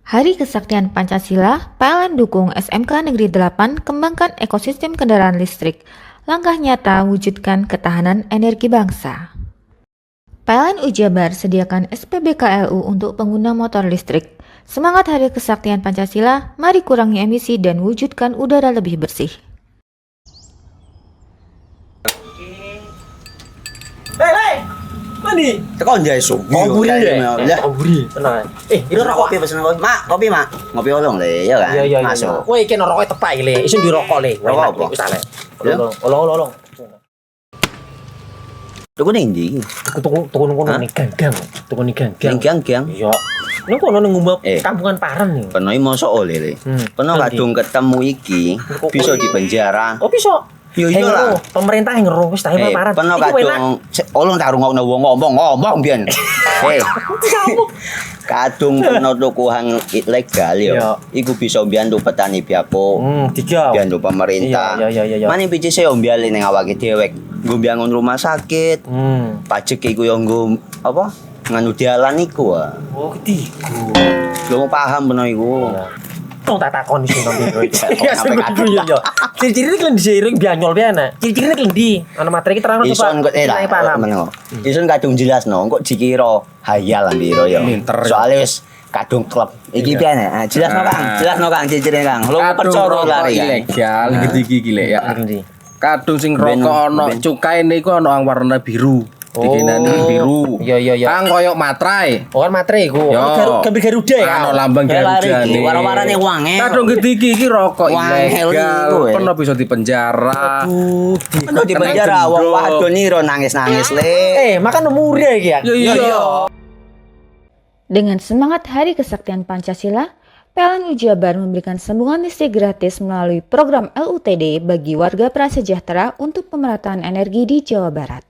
Hari Kesaktian Pancasila, PLN dukung SMK Negeri 8 kembangkan ekosistem kendaraan listrik. Langkah nyata wujudkan ketahanan energi bangsa. PLN UI Jabar sediakan SPBKLU untuk pengguna motor listrik. Semangat Hari Kesaktian Pancasila, mari kurangi emisi dan wujudkan udara lebih bersih. Hei, mandi. Tekan jaya su. Buri deh. Ya. Buri, tenang. Ini rokok. Kopi pesen kopi. Mak, kopi mak. Ngopi olong le, ya kan? Iya. Masuk. Woi, iki rokok tepak le. Isin dirokok le. Rokok apa? Wis ale. Olong. Tuku ning ndi? Tuku ngono ning gang. Tuku ning gang. Ning gang. Iya. Ning kono ning ngumba kampungan Paren nih. Peno iki mosok oleh le. Peno kadung ketemu iki bisa dipenjara. Oh, bisa. Yo iya lah. Pemerintah yang ngeru wis tahe Paren. Peno kadung olong tak rungokno wong ngomong biyen. Kadung peno tuku hang ilegal yo. Iku bisa mbiyantu petani biako. Mbiyantu pemerintah. Iya. Mane pici se mbiale ning awake dhewek. Nggo mbiangun rumah sakit. Pajak iku yo nggo apa? Nganu dalan iku. Oh, ketiku. Lu paham peno iku. Tong tak takon iso nang biro iki. Iya. Ciri-cirine klendhi seiring bianyol piana. Ciri-cirine klendhi. Ana materi iki terang coba. Ison kok meneng. Ison kadung jelasno, kok dikira hayal biro ya. Soale wis kadung klub. Iki piana? Jelasno Kang ciri-cirine Kang. Lu percaya lari ilegal iki lek ya. Kadung sing rokok ana cukaine iku ana warna biru. Dikenani biru. Iya. Kang koyo materai. Oh kan materai iku. Gambar Garuda ya. Ana lambang Garuda iki. Warna-warnane wange. Kadung iki rokok ilegal. Pernah bisa dipenjara. Aduh, dipenjara wong wadon iro nangis-nangis le. Makan murah iki ya. Iya. Dengan semangat Hari Kesaktian Pancasila, PLN UI Jabar memberikan sambungan listrik gratis melalui program LUTD bagi warga prasejahtera untuk pemerataan energi di Jawa Barat.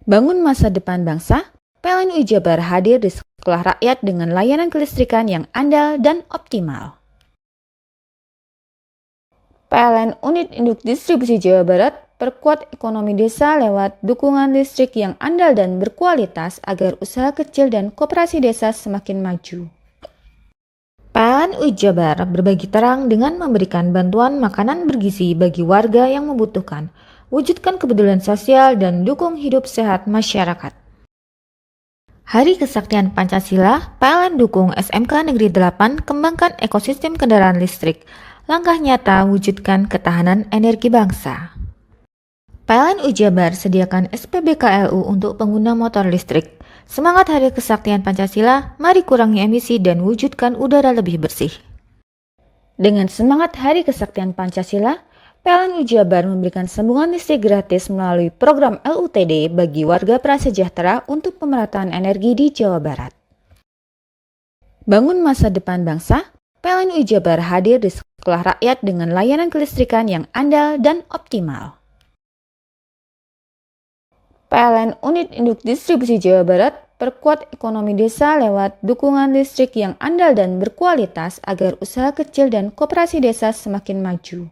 Bangun masa depan bangsa, PLN UI Jabar hadir di sekolah rakyat dengan layanan kelistrikan yang andal dan optimal. PLN Unit Induk Distribusi Jawa Barat perkuat ekonomi desa lewat dukungan listrik yang andal dan berkualitas agar usaha kecil dan koperasi desa semakin maju. PLN UI Jabar berbagi terang dengan memberikan bantuan makanan bergizi bagi warga yang membutuhkan, wujudkan kepedulian sosial dan dukung hidup sehat masyarakat. Hari Kesaktian Pancasila, PLN dukung SMK Negeri 8 kembangkan ekosistem kendaraan listrik. Langkah nyata wujudkan ketahanan energi bangsa. PLN UI Jabar sediakan SPBKLU untuk pengguna motor listrik. Semangat Hari Kesaktian Pancasila, mari kurangi emisi dan wujudkan udara lebih bersih. Dengan semangat Hari Kesaktian Pancasila, PLN UI Jabar memberikan sambungan listrik gratis melalui program LUTD bagi warga prasejahtera untuk pemerataan energi di Jawa Barat. Bangun masa depan bangsa, PLN UI Jabar hadir di sekolah rakyat dengan layanan kelistrikan yang andal dan optimal. PLN Unit Induk Distribusi Jawa Barat perkuat ekonomi desa lewat dukungan listrik yang andal dan berkualitas agar usaha kecil dan koperasi desa semakin maju.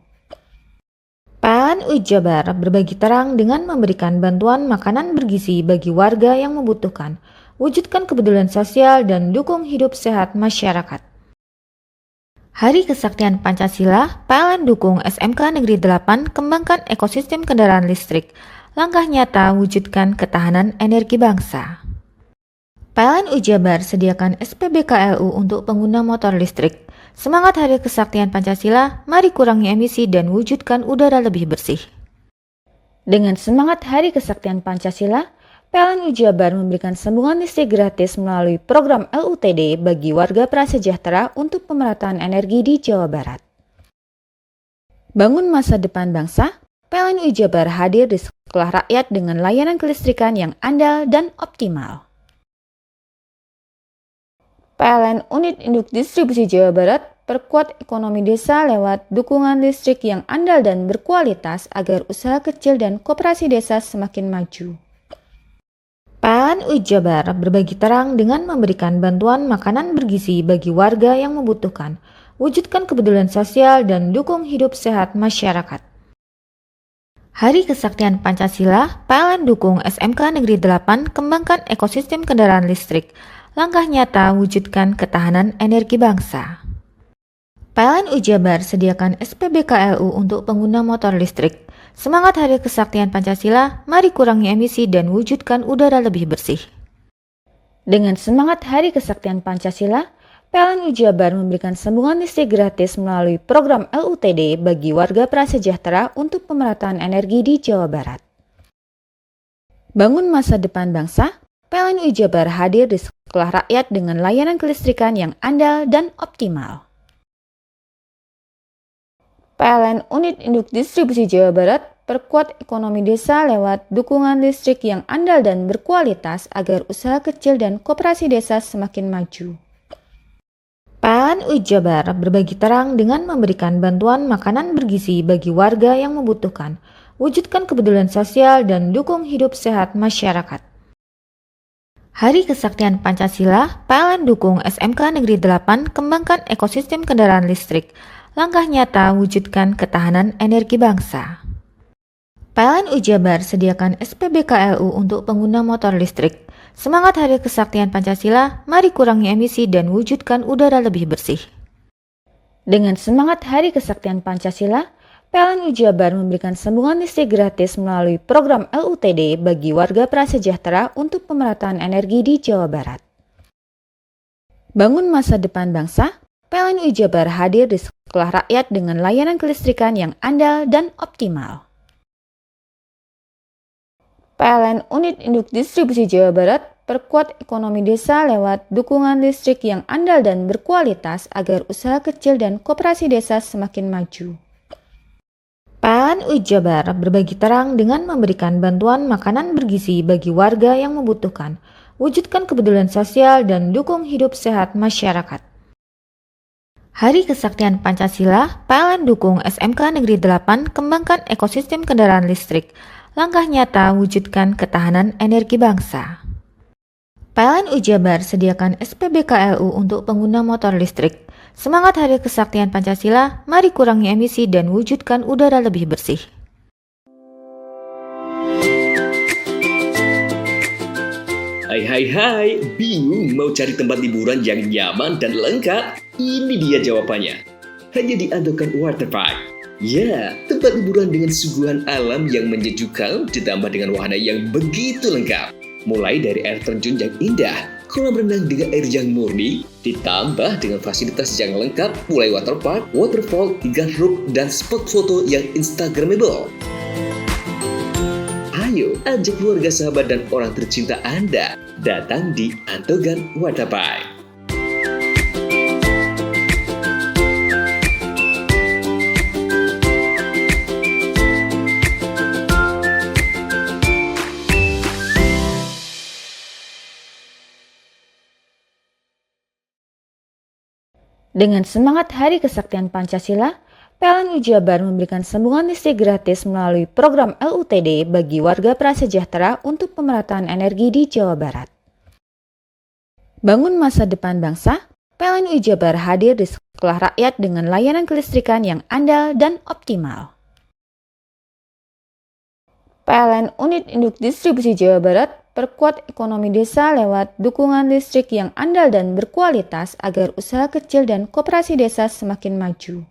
PLN UI Jabar berbagi terang dengan memberikan bantuan makanan bergizi bagi warga yang membutuhkan, wujudkan kepedulian sosial dan dukung hidup sehat masyarakat. Hari Kesaktian Pancasila, PLN dukung SMK Negeri 8 kembangkan ekosistem kendaraan listrik. Langkah nyata wujudkan ketahanan energi bangsa. PLN UI Jabar sediakan SPBKLU untuk pengguna motor listrik. Semangat Hari Kesaktian Pancasila, mari kurangi emisi dan wujudkan udara lebih bersih. Dengan semangat Hari Kesaktian Pancasila, PLN UI Jabar memberikan sambungan listrik gratis melalui program LUTD bagi warga prasejahtera untuk pemerataan energi di Jawa Barat. Bangun masa depan bangsa, PLN UI Jabar hadir di sekolah rakyat dengan layanan kelistrikan yang andal dan optimal. PLN Unit Induk Distribusi Jawa Barat perkuat ekonomi desa lewat dukungan listrik yang andal dan berkualitas agar usaha kecil dan koperasi desa semakin maju. PLN UI Jabar berbagi terang dengan memberikan bantuan makanan bergizi bagi warga yang membutuhkan, wujudkan kepedulian sosial dan dukung hidup sehat masyarakat. Hari Kesaktian Pancasila, PLN dukung SMK Negeri 8 kembangkan ekosistem kendaraan listrik, langkah nyata wujudkan ketahanan energi bangsa. PLN UI Jabar sediakan SPBKLU untuk pengguna motor listrik. Semangat Hari Kesaktian Pancasila, mari kurangi emisi dan wujudkan udara lebih bersih. Dengan semangat Hari Kesaktian Pancasila, PLN UI Jabar memberikan sambungan listrik gratis melalui program LUTD bagi warga prasejahtera untuk pemerataan energi di Jawa Barat. Bangun masa depan bangsa, PLN UI Jabar hadir di sekolah rakyat dengan layanan kelistrikan yang andal dan optimal. PLN Unit Induk Distribusi Jawa Barat perkuat ekonomi desa lewat dukungan listrik yang andal dan berkualitas agar usaha kecil dan koperasi desa semakin maju. PLN UI Jabar berbagi terang dengan memberikan bantuan makanan bergizi bagi warga yang membutuhkan, wujudkan kepedulian sosial dan dukung hidup sehat masyarakat. Hari Kesaktian Pancasila, PLN dukung SMK Negeri 8 kembangkan ekosistem kendaraan listrik, langkah nyata wujudkan ketahanan energi bangsa. PLN UI Jabar sediakan SPBKLU untuk pengguna motor listrik. Semangat Hari Kesaktian Pancasila, mari kurangi emisi dan wujudkan udara lebih bersih. Dengan semangat Hari Kesaktian Pancasila, PLN UI Jabar memberikan sambungan listrik gratis melalui program LUTD bagi warga prasejahtera untuk pemerataan energi di Jawa Barat. Bangun masa depan bangsa, PLN UI Jabar hadir di sekolah rakyat dengan layanan kelistrikan yang andal dan optimal. PLN Unit Induk Distribusi Jawa Barat perkuat ekonomi desa lewat dukungan listrik yang andal dan berkualitas agar usaha kecil dan koperasi desa semakin maju. PLN UI Jabar berbagi terang dengan memberikan bantuan makanan bergizi bagi warga yang membutuhkan, wujudkan kepedulian sosial dan dukung hidup sehat masyarakat. Hari Kesaktian Pancasila, PLN dukung SMK Negeri 8 kembangkan ekosistem kendaraan listrik, langkah nyata wujudkan ketahanan energi bangsa. PLN UI Jabar sediakan SPBKLU untuk pengguna motor listrik. Semangat Hari Kesaktian Pancasila, mari kurangi emisi dan wujudkan udara lebih bersih. Hai, bingung mau cari tempat liburan yang nyaman dan lengkap? Ini dia jawabannya. Hanya di Andokan Waterpark. Ya, tempat liburan dengan suguhan alam yang menyejukkan ditambah dengan wahana yang begitu lengkap. Mulai dari air terjun yang indah, kolam renang dengan air yang murni, ditambah dengan fasilitas yang lengkap mulai waterpark, waterfall, hingga roof dan spot foto yang instagramable. Ayo, ajak keluarga, sahabat, dan orang tercinta Anda datang di Andokan Waterpark. Dengan semangat Hari Kesaktian Pancasila, PLN UI Jabar memberikan sambungan listrik gratis melalui program LUTD bagi warga prasejahtera untuk pemerataan energi di Jawa Barat. Bangun masa depan bangsa, PLN UI Jabar hadir di sekolah rakyat dengan layanan kelistrikan yang andal dan optimal. PLN Unit Induk Distribusi Jawa Barat perkuat ekonomi desa lewat dukungan listrik yang andal dan berkualitas agar usaha kecil dan koperasi desa semakin maju.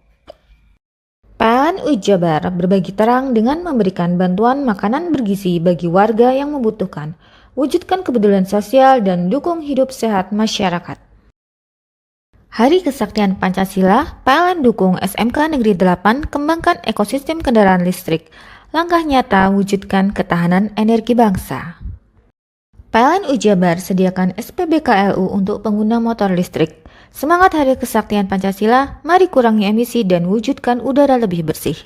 PLN UI Jabar berbagi terang dengan memberikan bantuan makanan bergizi bagi warga yang membutuhkan, wujudkan kepedulian sosial dan dukung hidup sehat masyarakat. Hari Kesaktian Pancasila, PLN dukung SMK Negeri 8 kembangkan ekosistem kendaraan listrik, langkah nyata wujudkan ketahanan energi bangsa. PLN UI Jabar sediakan SPBKLU untuk pengguna motor listrik. Semangat Hari Kesaktian Pancasila, mari kurangi emisi dan wujudkan udara lebih bersih.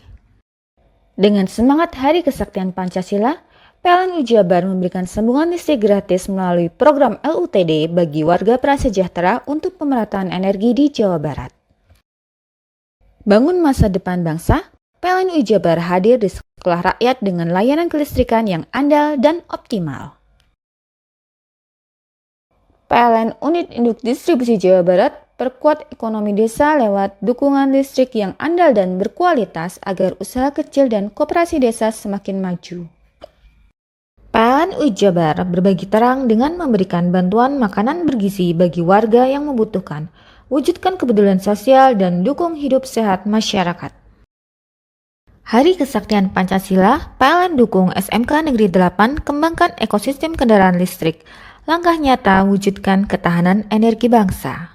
Dengan semangat Hari Kesaktian Pancasila, PLN UI Jabar memberikan sambungan listrik gratis melalui program LUTD bagi warga prasejahtera untuk pemerataan energi di Jawa Barat. Bangun masa depan bangsa, PLN UI Jabar hadir di sekolah rakyat dengan layanan kelistrikan yang andal dan optimal. PLN Unit Induk Distribusi Jawa Barat perkuat ekonomi desa lewat dukungan listrik yang andal dan berkualitas agar usaha kecil dan koperasi desa semakin maju. PLN UI Jabar berbagi terang dengan memberikan bantuan makanan bergizi bagi warga yang membutuhkan, wujudkan kepedulian sosial dan dukung hidup sehat masyarakat. Hari Kesaktian Pancasila, PLN dukung SMK Negeri 8 kembangkan ekosistem kendaraan listrik. Langkah nyata wujudkan ketahanan energi bangsa.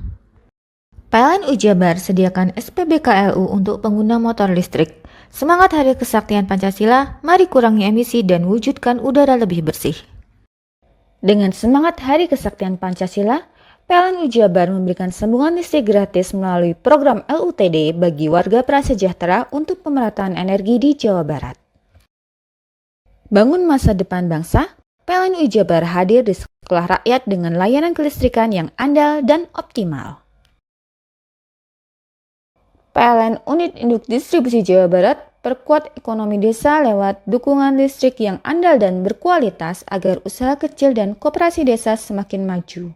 PLN UI Jabar sediakan SPBKLU untuk pengguna motor listrik. Semangat Hari Kesaktian Pancasila, mari kurangi emisi dan wujudkan udara lebih bersih. Dengan semangat Hari Kesaktian Pancasila, PLN UI Jabar memberikan sambungan listrik gratis melalui program LUTD bagi warga prasejahtera untuk pemerataan energi di Jawa Barat. Bangun masa depan bangsa, PLN UI Jabar hadir di sekolah rakyat dengan layanan kelistrikan yang andal dan optimal. PLN Unit Induk Distribusi Jawa Barat perkuat ekonomi desa lewat dukungan listrik yang andal dan berkualitas agar usaha kecil dan koperasi desa semakin maju.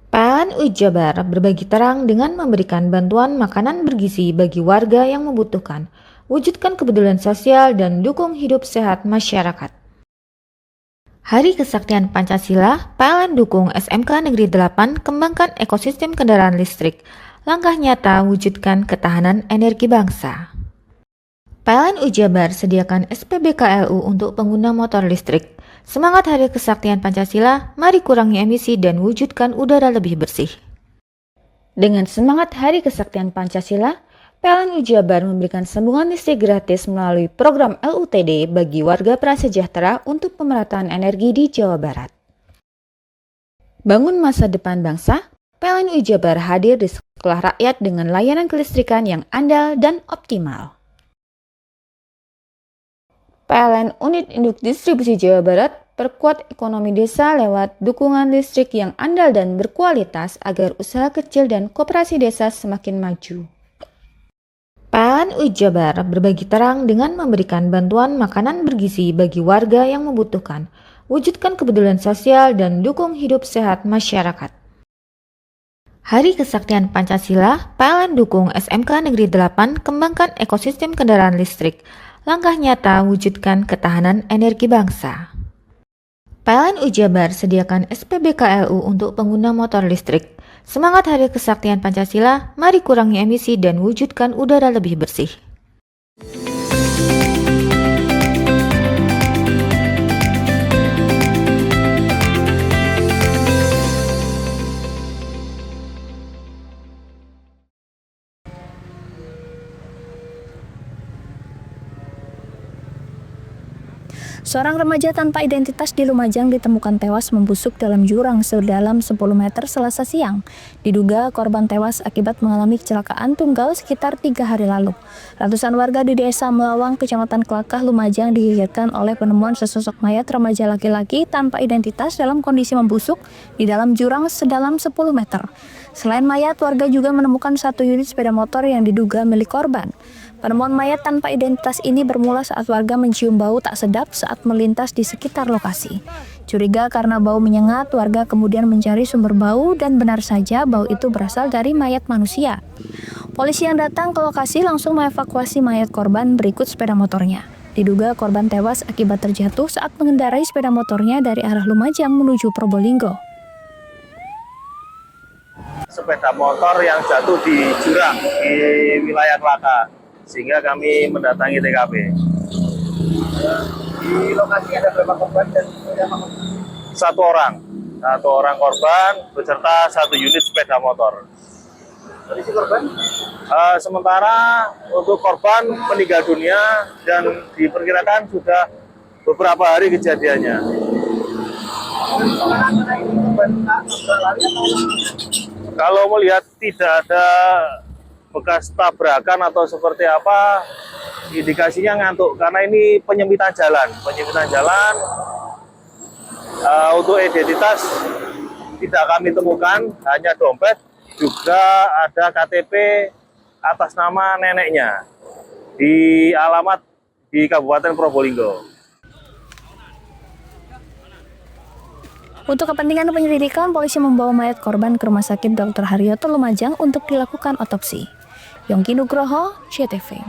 PLN UI Jabar berbagi terang dengan memberikan bantuan makanan bergizi bagi warga yang membutuhkan, wujudkan kepedulian sosial dan dukung hidup sehat masyarakat. Hari Kesaktian Pancasila, PLN dukung SMK Negeri 8 kembangkan ekosistem kendaraan listrik. Langkah nyata wujudkan ketahanan energi bangsa. PLN UI Jabar sediakan SPBKLU untuk pengguna motor listrik. Semangat Hari Kesaktian Pancasila, mari kurangi emisi dan wujudkan udara lebih bersih. Dengan semangat Hari Kesaktian Pancasila, PLN UI Jabar memberikan sambungan listrik gratis melalui program LUTD bagi warga prasejahtera untuk pemerataan energi di Jawa Barat. Bangun masa depan bangsa, PLN UI Jabar hadir di sekolah rakyat dengan layanan kelistrikan yang andal dan optimal. PLN Unit Induk Distribusi Jawa Barat perkuat ekonomi desa lewat dukungan listrik yang andal dan berkualitas agar usaha kecil dan koperasi desa semakin maju. PLN UI Jabar berbagi terang dengan memberikan bantuan makanan bergizi bagi warga yang membutuhkan, wujudkan kepedulian sosial dan dukung hidup sehat masyarakat. Hari Kesaktian Pancasila, PLN dukung SMK Negeri 8 kembangkan ekosistem kendaraan listrik. Langkah nyata wujudkan ketahanan energi bangsa. PLN UI Jabar sediakan SPBKLU untuk pengguna motor listrik. Semangat Hari Kesaktian Pancasila, mari kurangi emisi dan wujudkan udara lebih bersih. Seorang remaja tanpa identitas di Lumajang ditemukan tewas membusuk dalam jurang sedalam 10 meter Selasa siang. Diduga korban tewas akibat mengalami kecelakaan tunggal sekitar 3 hari lalu. Ratusan warga di Desa Melawang, Kecamatan Kelakah, Lumajang digegerkan oleh penemuan sesosok mayat remaja laki-laki tanpa identitas dalam kondisi membusuk di dalam jurang sedalam 10 meter. Selain mayat, warga juga menemukan 1 unit sepeda motor yang diduga milik korban. Penemuan mayat tanpa identitas ini bermula saat warga mencium bau tak sedap saat melintas di sekitar lokasi. Curiga karena bau menyengat, warga kemudian mencari sumber bau dan benar saja bau itu berasal dari mayat manusia. Polisi yang datang ke lokasi langsung mengevakuasi mayat korban berikut sepeda motornya. Diduga korban tewas akibat terjatuh saat mengendarai sepeda motornya dari arah Lumajang menuju Probolinggo. Sepeda motor yang jatuh di jurang di wilayah Kelakah, sehingga kami mendatangi TKP. Di lokasi ada berapa korban dan satu orang korban beserta 1 unit sepeda motor. Kondisi korban? Sementara untuk korban meninggal dunia dan diperkirakan sudah beberapa hari kejadiannya. Kalau melihat tidak ada bekas tabrakan atau seperti apa, indikasinya ngantuk karena ini penyempitan jalan. Untuk identitas tidak kami temukan, hanya dompet, juga ada KTP atas nama neneknya di alamat di Kabupaten Probolinggo. Untuk kepentingan penyelidikan, polisi membawa mayat korban ke Rumah Sakit Dr. Haryoto Lumajang untuk dilakukan otopsi. Yongki Nugroho, CTV.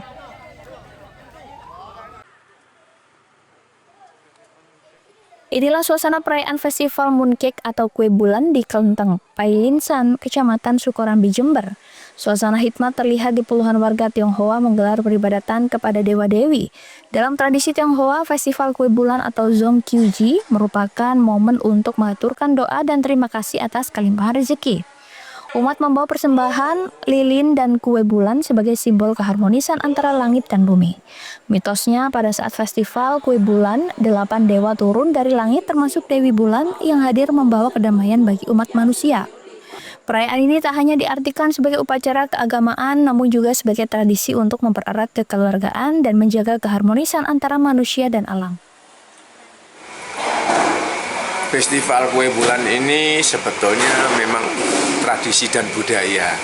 Inilah suasana perayaan Festival Mooncake atau kue bulan di Kelenteng, Pailinsan, Kecamatan Sukorambi, Jember. Suasana hikmat terlihat di puluhan warga Tionghoa menggelar peribadatan kepada dewa-dewi. Dalam tradisi Tionghoa, Festival Kue Bulan atau Zongkyuji merupakan momen untuk mengaturkan doa dan terima kasih atas kelimpahan rezeki. Umat membawa persembahan, lilin, dan kue bulan sebagai simbol keharmonisan antara langit dan bumi. Mitosnya pada saat festival kue bulan, 8 dewa turun dari langit termasuk Dewi Bulan yang hadir membawa kedamaian bagi umat manusia. Perayaan ini tak hanya diartikan sebagai upacara keagamaan, namun juga sebagai tradisi untuk mempererat kekeluargaan dan menjaga keharmonisan antara manusia dan alam. Festival kue bulan ini sebetulnya memang tradisi dan budaya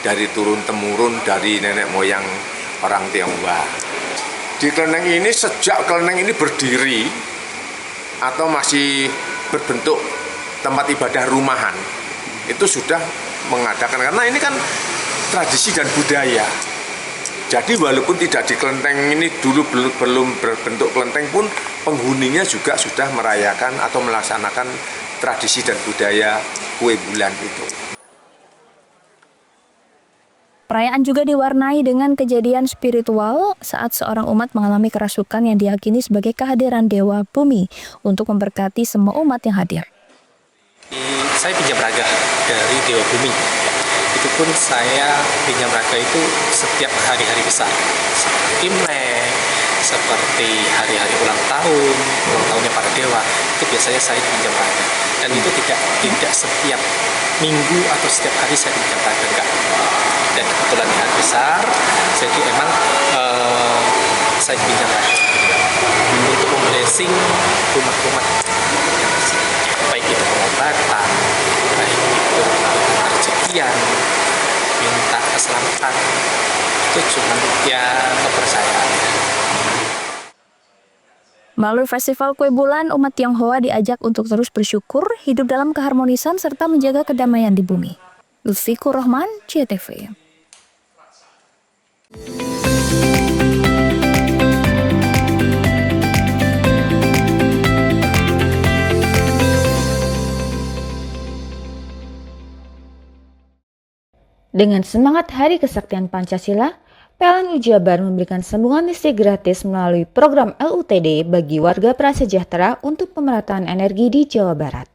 dari turun-temurun dari nenek moyang orang Tionghoa. Di kelenteng ini sejak kelenteng ini berdiri atau masih berbentuk tempat ibadah rumahan, itu sudah mengadakan, karena ini kan tradisi dan budaya. Jadi walaupun tidak di kelenteng ini dulu belum berbentuk kelenteng pun penghuninya juga sudah merayakan atau melaksanakan tradisi dan budaya kue bulan itu. Perayaan juga diwarnai dengan kejadian spiritual saat seorang umat mengalami kerasukan yang diyakini sebagai kehadiran Dewa Bumi untuk memberkati semua umat yang hadir. Saya pinjam raga dari Dewa Bumi. Itu pun saya pinjam raga itu setiap hari-hari besar, seperti Imlek, seperti hari-hari ulang tahunnya para dewa. Itu biasanya saya pinjam raga. Dan itu tidak setiap minggu atau setiap hari saya pinjam raga, enggak. Dan kebetulan hari besar, jadi emang saya pinjam raga untuk memblessing umat-umat yang bersih. Baik itu pengobatan, baik itu rezekian, minta keselamatan, itu cuma ya kepercayaan. Melalui Festival Kue Bulan, umat Tionghoa diajak untuk terus bersyukur, hidup dalam keharmonisan, serta menjaga kedamaian di bumi. Lutfikur Rahman, CTV. Dengan semangat Hari Kesaktian Pancasila, PLN Jabar memberikan sambungan listrik gratis melalui program LUTD bagi warga prasejahtera untuk pemerataan energi di Jawa Barat.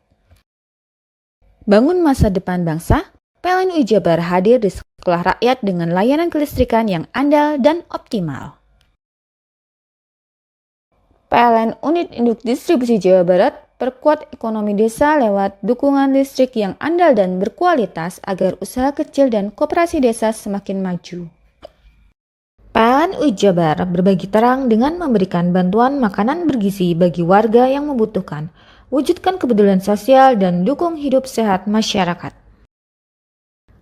Bangun masa depan bangsa, PLN Jabar hadir di sekolah rakyat dengan layanan kelistrikan yang andal dan optimal. PLN Unit Induk Distribusi Jawa Barat perkuat ekonomi desa lewat dukungan listrik yang andal dan berkualitas agar usaha kecil dan koperasi desa semakin maju. PLN Jabar berbagi terang dengan memberikan bantuan makanan bergizi bagi warga yang membutuhkan, wujudkan kepedulian sosial dan dukung hidup sehat masyarakat.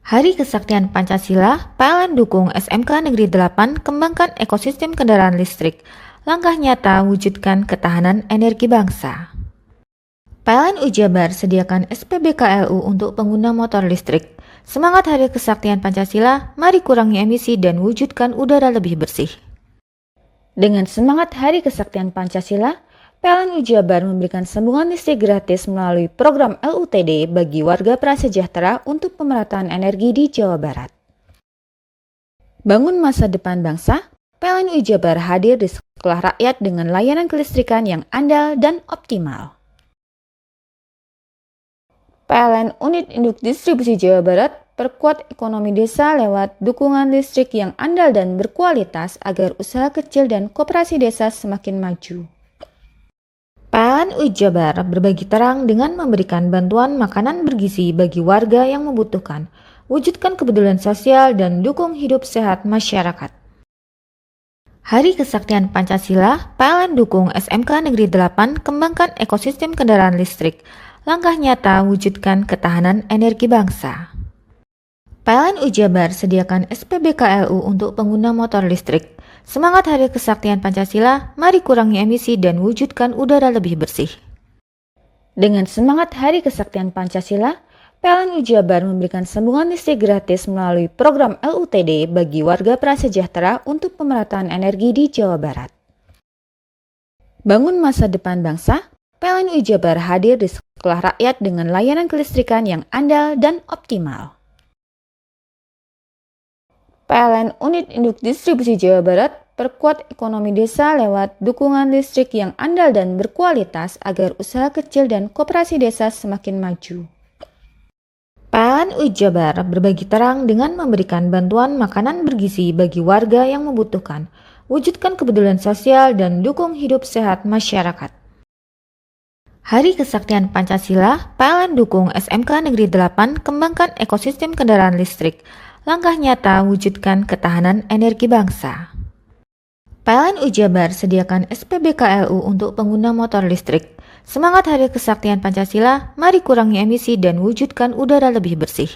Hari Kesaktian Pancasila, PLN dukung SMK Negeri 8 kembangkan ekosistem kendaraan listrik, langkah nyata wujudkan ketahanan energi bangsa. PLN Jabar sediakan SPBKLU untuk pengguna motor listrik. Semangat Hari Kesaktian Pancasila, mari kurangi emisi dan wujudkan udara lebih bersih. Dengan semangat Hari Kesaktian Pancasila, PLN Jabar memberikan sambungan listrik gratis melalui program LUTD bagi warga prasejahtera untuk pemerataan energi di Jawa Barat. Bangun masa depan bangsa, PLN Jabar hadir di sekolah rakyat dengan layanan kelistrikan yang andal dan optimal. PLN Unit Induk Distribusi Jawa Barat perkuat ekonomi desa lewat dukungan listrik yang andal dan berkualitas agar usaha kecil dan koperasi desa semakin maju. PLN Jabar berbagi terang dengan memberikan bantuan makanan bergizi bagi warga yang membutuhkan, wujudkan kepedulian sosial dan dukung hidup sehat masyarakat. Hari Kesaktian Pancasila, PLN dukung SMK Negeri 8 kembangkan ekosistem kendaraan listrik, langkah nyata wujudkan ketahanan energi bangsa. PLN Jabar sediakan SPBKLU untuk pengguna motor listrik. Semangat Hari Kesaktian Pancasila, mari kurangi emisi dan wujudkan udara lebih bersih. Dengan semangat Hari Kesaktian Pancasila, PLN Jabar memberikan sambungan listrik gratis melalui program LUTD bagi warga prasejahtera untuk pemerataan energi di Jawa Barat. Bangun masa depan bangsa, PLN Jabar hadir di sekolah rakyat dengan layanan kelistrikan yang andal dan optimal. PLN Unit Induk Distribusi Jawa Barat perkuat ekonomi desa lewat dukungan listrik yang andal dan berkualitas agar usaha kecil dan koperasi desa semakin maju. PLN Jabar berbagi terang dengan memberikan bantuan makanan bergizi bagi warga yang membutuhkan, wujudkan kepedulian sosial dan dukung hidup sehat masyarakat. Hari Kesaktian Pancasila, PLN dukung SMK Negeri 8 kembangkan ekosistem kendaraan listrik. Langkah nyata wujudkan ketahanan energi bangsa. PLN Jabar sediakan SPBKLU untuk pengguna motor listrik. Semangat Hari Kesaktian Pancasila, mari kurangi emisi dan wujudkan udara lebih bersih.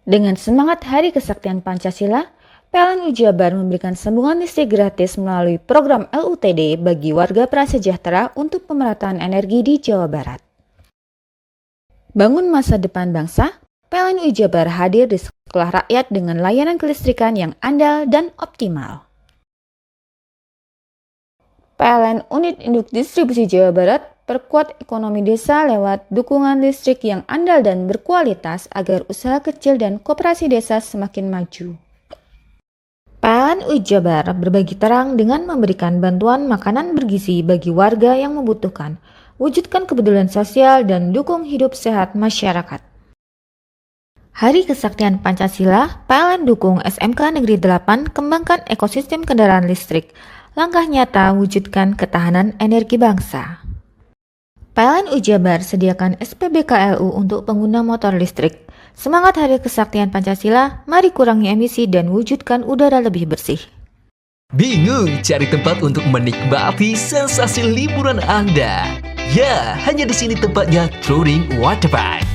Dengan semangat Hari Kesaktian Pancasila, PLN Jabar memberikan sambungan listrik gratis melalui program LUTD bagi warga prasejahtera untuk pemerataan energi di Jawa Barat. Bangun masa depan bangsa, PLN Jabar hadir di sekolah rakyat dengan layanan kelistrikan yang andal dan optimal. PLN Unit Induk Distribusi Jawa Barat perkuat ekonomi desa lewat dukungan listrik yang andal dan berkualitas agar usaha kecil dan koperasi desa semakin maju. PLN Jabar berbagi terang dengan memberikan bantuan makanan bergizi bagi warga yang membutuhkan, wujudkan kepedulian sosial dan dukung hidup sehat masyarakat. Hari Kesaktian Pancasila, PLN dukung SMK Negeri 8 kembangkan ekosistem kendaraan listrik. Langkah nyata wujudkan ketahanan energi bangsa. PLN Jabar sediakan SPBKLU untuk pengguna motor listrik. Semangat Hari Kesaktian Pancasila, mari kurangi emisi dan wujudkan udara lebih bersih. Bingung cari tempat untuk menikmati sensasi liburan Anda? Ya, hanya di sini tempatnya Touring Waterpark.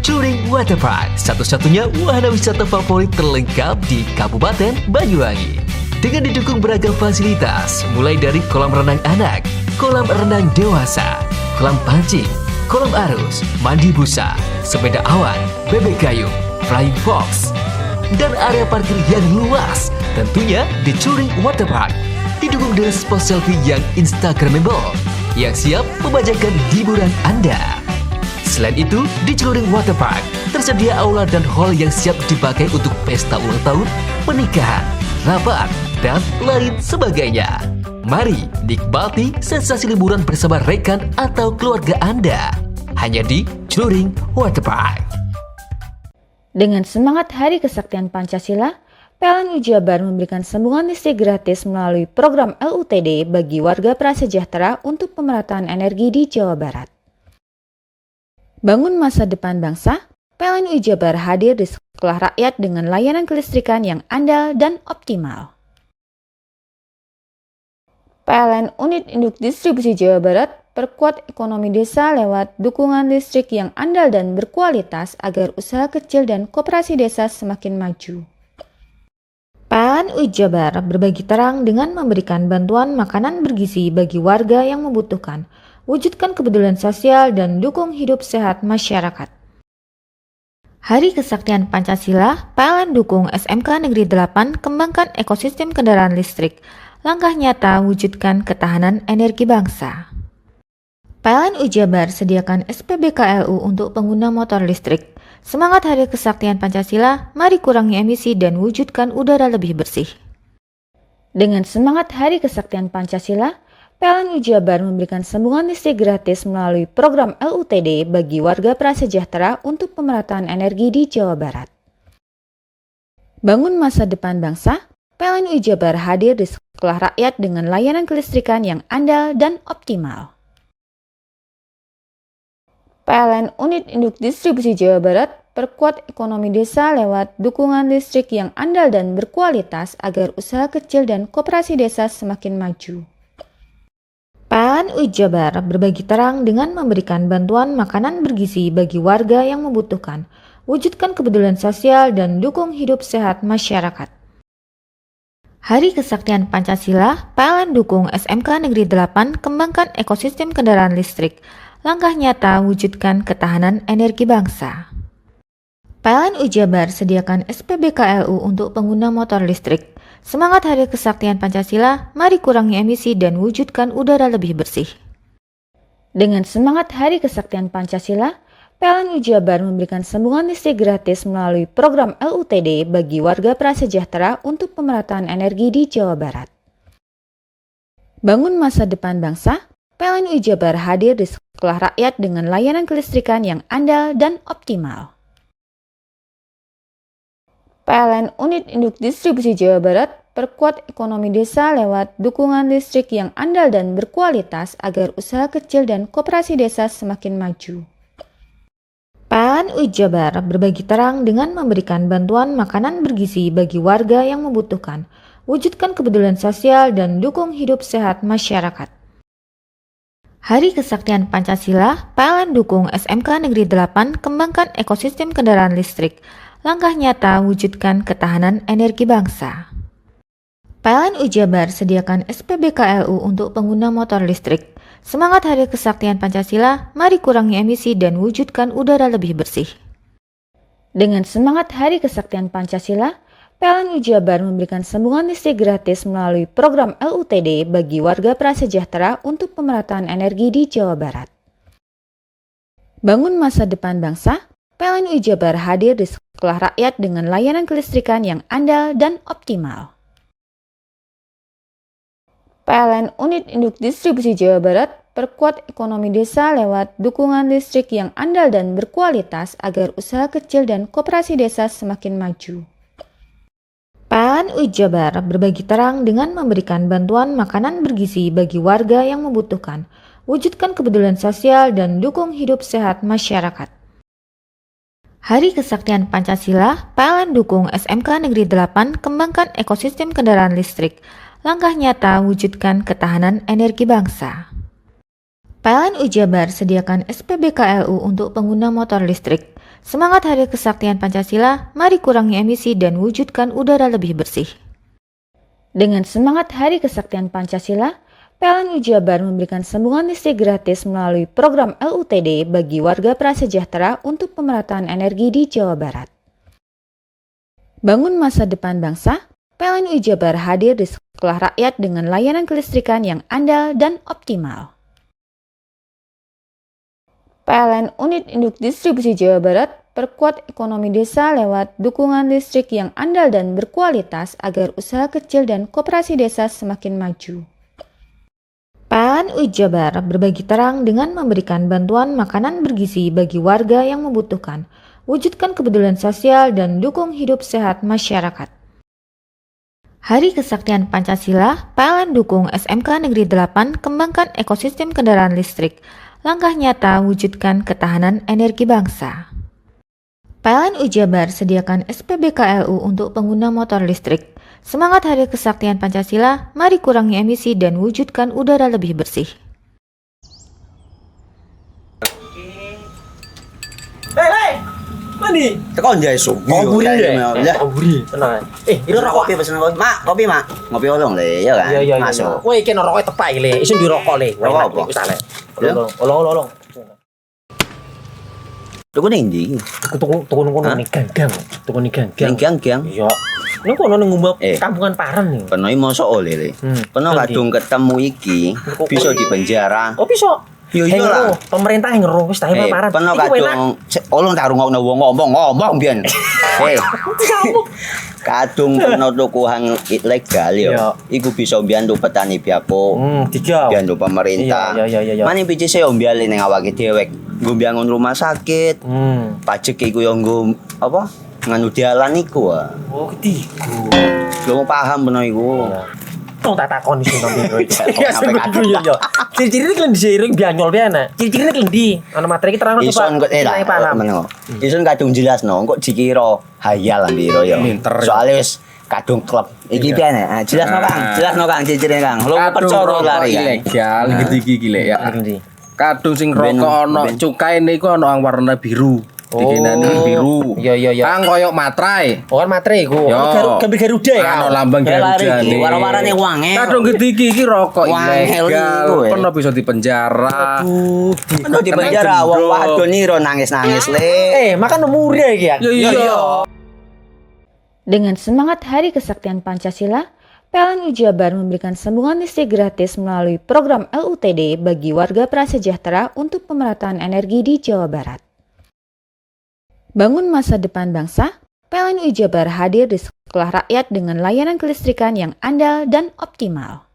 Touring Waterpark, satu-satunya wahana wisata favorit terlengkap di Kabupaten Banyuwangi. Dengan didukung beragam fasilitas, mulai dari kolam renang anak, kolam renang dewasa, kolam pancing, kolam arus, mandi busa, sepeda awan, bebek kayu, flying fox, dan area parkir yang luas. Tentunya di Touring Waterpark, didukung dengan spot selfie yang instagramable, yang siap membajakan hiburan Anda. Selain itu, di Touring Waterpark tersedia aula dan hall yang siap dipakai untuk pesta ulang tahun, pernikahan, rapat, dan lain sebagainya. Mari nikmati sensasi liburan bersama rekan atau keluarga Anda. Hanya di Touring Waterpark. Dengan semangat Hari Kesaktian Pancasila, PLN Jabar memberikan sambungan listrik gratis melalui program LUTD bagi warga prasejahtera untuk pemerataan energi di Jawa Barat. Bangun masa depan bangsa, PLN Jabar hadir di sekolah rakyat dengan layanan kelistrikan yang andal dan optimal. PLN Unit Induk Distribusi Jawa Barat perkuat ekonomi desa lewat dukungan listrik yang andal dan berkualitas agar usaha kecil dan koperasi desa semakin maju. PLN Jabar berbagi terang dengan memberikan bantuan makanan bergizi bagi warga yang membutuhkan, wujudkan kepedulian sosial dan dukung hidup sehat masyarakat. Hari Kesaktian Pancasila, PLN dukung SMK Negeri 8 kembangkan ekosistem kendaraan listrik. Langkah nyata wujudkan ketahanan energi bangsa. PLN Jabar sediakan SPBKLU untuk pengguna motor listrik. Semangat Hari Kesaktian Pancasila, mari kurangi emisi dan wujudkan udara lebih bersih. Dengan semangat Hari Kesaktian Pancasila, PLN Jabar memberikan sambungan listrik gratis melalui program LUTD bagi warga prasejahtera untuk pemerataan energi di Jawa Barat. Bangun masa depan bangsa, PLN Jabar hadir di sekolah rakyat dengan layanan kelistrikan yang andal dan optimal. PLN Unit Induk Distribusi Jawa Barat perkuat ekonomi desa lewat dukungan listrik yang andal dan berkualitas agar usaha kecil dan koperasi desa semakin maju. PLN Jabar berbagi terang dengan memberikan bantuan makanan bergizi bagi warga yang membutuhkan, wujudkan kepedulian sosial dan dukung hidup sehat masyarakat. Hari Kesaktian Pancasila, PLN dukung SMK Negeri 8 kembangkan ekosistem kendaraan listrik. langkah nyata wujudkan ketahanan energi bangsa. PLN Jabar sediakan SPBKLU untuk pengguna motor listrik. Semangat Hari Kesaktian Pancasila, mari kurangi emisi dan wujudkan udara lebih bersih. Dengan semangat Hari Kesaktian Pancasila, PLN Jabar memberikan sambungan listrik gratis melalui program LUTD bagi warga prasejahtera untuk pemerataan energi di Jawa Barat. Bangun masa depan bangsa, PLN Jabar hadir di sekolah rakyat dengan layanan kelistrikan yang andal dan optimal. PLN Unit Induk Distribusi Jawa Barat perkuat ekonomi desa lewat dukungan listrik yang andal dan berkualitas agar usaha kecil dan koperasi desa semakin maju. PLN Jabar berbagi terang dengan memberikan bantuan makanan bergizi bagi warga yang membutuhkan, wujudkan kepedulian sosial dan dukung hidup sehat masyarakat. Hari Kesaktian Pancasila, PLN dukung SMK Negeri 8 kembangkan ekosistem kendaraan listrik. Langkah nyata wujudkan ketahanan energi bangsa. PLN Jabar sediakan SPBKLU untuk pengguna motor listrik. Semangat Hari Kesaktian Pancasila, mari kurangi emisi dan wujudkan udara lebih bersih. Dengan semangat Hari Kesaktian Pancasila, PLN Jabar memberikan sambungan listrik gratis melalui program LUTD bagi warga prasejahtera untuk pemerataan energi di Jawa Barat. Bangun masa depan bangsa, PLN Jabar hadir di sekolah rakyat dengan layanan kelistrikan yang andal dan optimal. PLN Unit Induk Distribusi Jawa Barat perkuat ekonomi desa lewat dukungan listrik yang andal dan berkualitas agar usaha kecil dan koperasi desa semakin maju. PLN Jabar berbagi terang dengan memberikan bantuan makanan bergizi bagi warga yang membutuhkan, wujudkan kepedulian sosial dan dukung hidup sehat masyarakat. Hari Kesaktian Pancasila, PLN dukung SMK Negeri 8 kembangkan ekosistem kendaraan listrik. Langkah nyata wujudkan ketahanan energi bangsa. PLN Jabar sediakan SPBKLU untuk pengguna motor listrik. Semangat Hari Kesaktian Pancasila, mari kurangi emisi dan wujudkan udara lebih bersih. Dengan semangat Hari Kesaktian Pancasila, PLN Jabar memberikan sambungan listrik gratis melalui program LUTD bagi warga prasejahtera untuk pemerataan energi di Jawa Barat. Bangun masa depan bangsa, PLN Jabar hadir di sekolah rakyat dengan layanan kelistrikan yang andal dan optimal. PLN Unit Induk Distribusi Jawa Barat perkuat ekonomi desa lewat dukungan listrik yang andal dan berkualitas agar usaha kecil dan koperasi desa semakin maju. PLN Jabar berbagi terang dengan memberikan bantuan makanan bergizi bagi warga yang membutuhkan, wujudkan kepedulian sosial dan dukung hidup sehat masyarakat. Hari Kesaktian Pancasila, PLN dukung SMK Negeri 8 kembangkan ekosistem kendaraan listrik. Langkah nyata wujudkan ketahanan energi bangsa. PLN Jabar sediakan SPBKLU untuk pengguna motor listrik. Semangat Hari Kesaktian Pancasila, mari kurangi emisi dan wujudkan udara lebih bersih. Hei, mandi. Tekan jaya su. Ngomburi ya. Ngomburi, tenang. Ini rokok kopi pesen kopi. Mak, kopi, Mak. Ngopi olong le, ya kan? Iya. Masuk. Woi, iki rokok tepak le. Isun dirokok le. Rokok apa? Wis ale. Olong. Tuku ning ndi? Tuku ngono ning gang. Tuku ning gang. Ning gang. Iya. Ning kono ning ngombe kampungan Paren nih. Peno iki mosok oleh le. Peno kadung ketemu iki bisa dipenjara. Oh, bisa. Yo iya lah. Pemerintah yang ngeru wis tahe Paren. Peno kadung olong tak rungokno wong ngomong biyen. Kadung peno tuku hang ilegal yo. Iku bisa mbiyantu petani biako. Mbiyantu pemerintah. Iya. Mane pici se ombyale ning awake dhewek. Nggo mbiyangun rumah sakit. Pajak iku yo nggo apa? Nganu dalan iku. Oh, ketiku. Lu paham peno iku. Tong tak takoni sing nang biro iki. Yo. Ciri-ciri iki diseiring bianyol piye Ciri-ciri iki ndi? Ana materi iki terang coba. Ison kok meneng. Ison kadung jelasno, kok dikira hayal biro yo. Soale wis kadung klub. Iki piye nek? Jelasno Kang ciri-cirine Kang. Lu percaya lari ilegal iki le ya. Kadung sing rokok ana cukaine iku ana warna biru. dikinani biru. Iya. Kang koyo matrai. Oh kan matre iku. Gambar Garuda ya. Ano lambang Garuda nih. Warna-warnane wangi. Kadung iki rokok Wangel ilegal. iku, Pernah bisa dipenjara. Ono di penjara wong wadon niro nangis-nangis le. Makan murah iki ya. Iya. Dengan semangat Hari Kesaktian Pancasila, PLN Jabar memberikan sambungan listrik gratis melalui program LUTD bagi warga prasejahtera untuk pemerataan energi di Jawa Barat. Bangun masa depan bangsa, PLN Jabar hadir di sekolah rakyat dengan layanan kelistrikan yang andal dan optimal.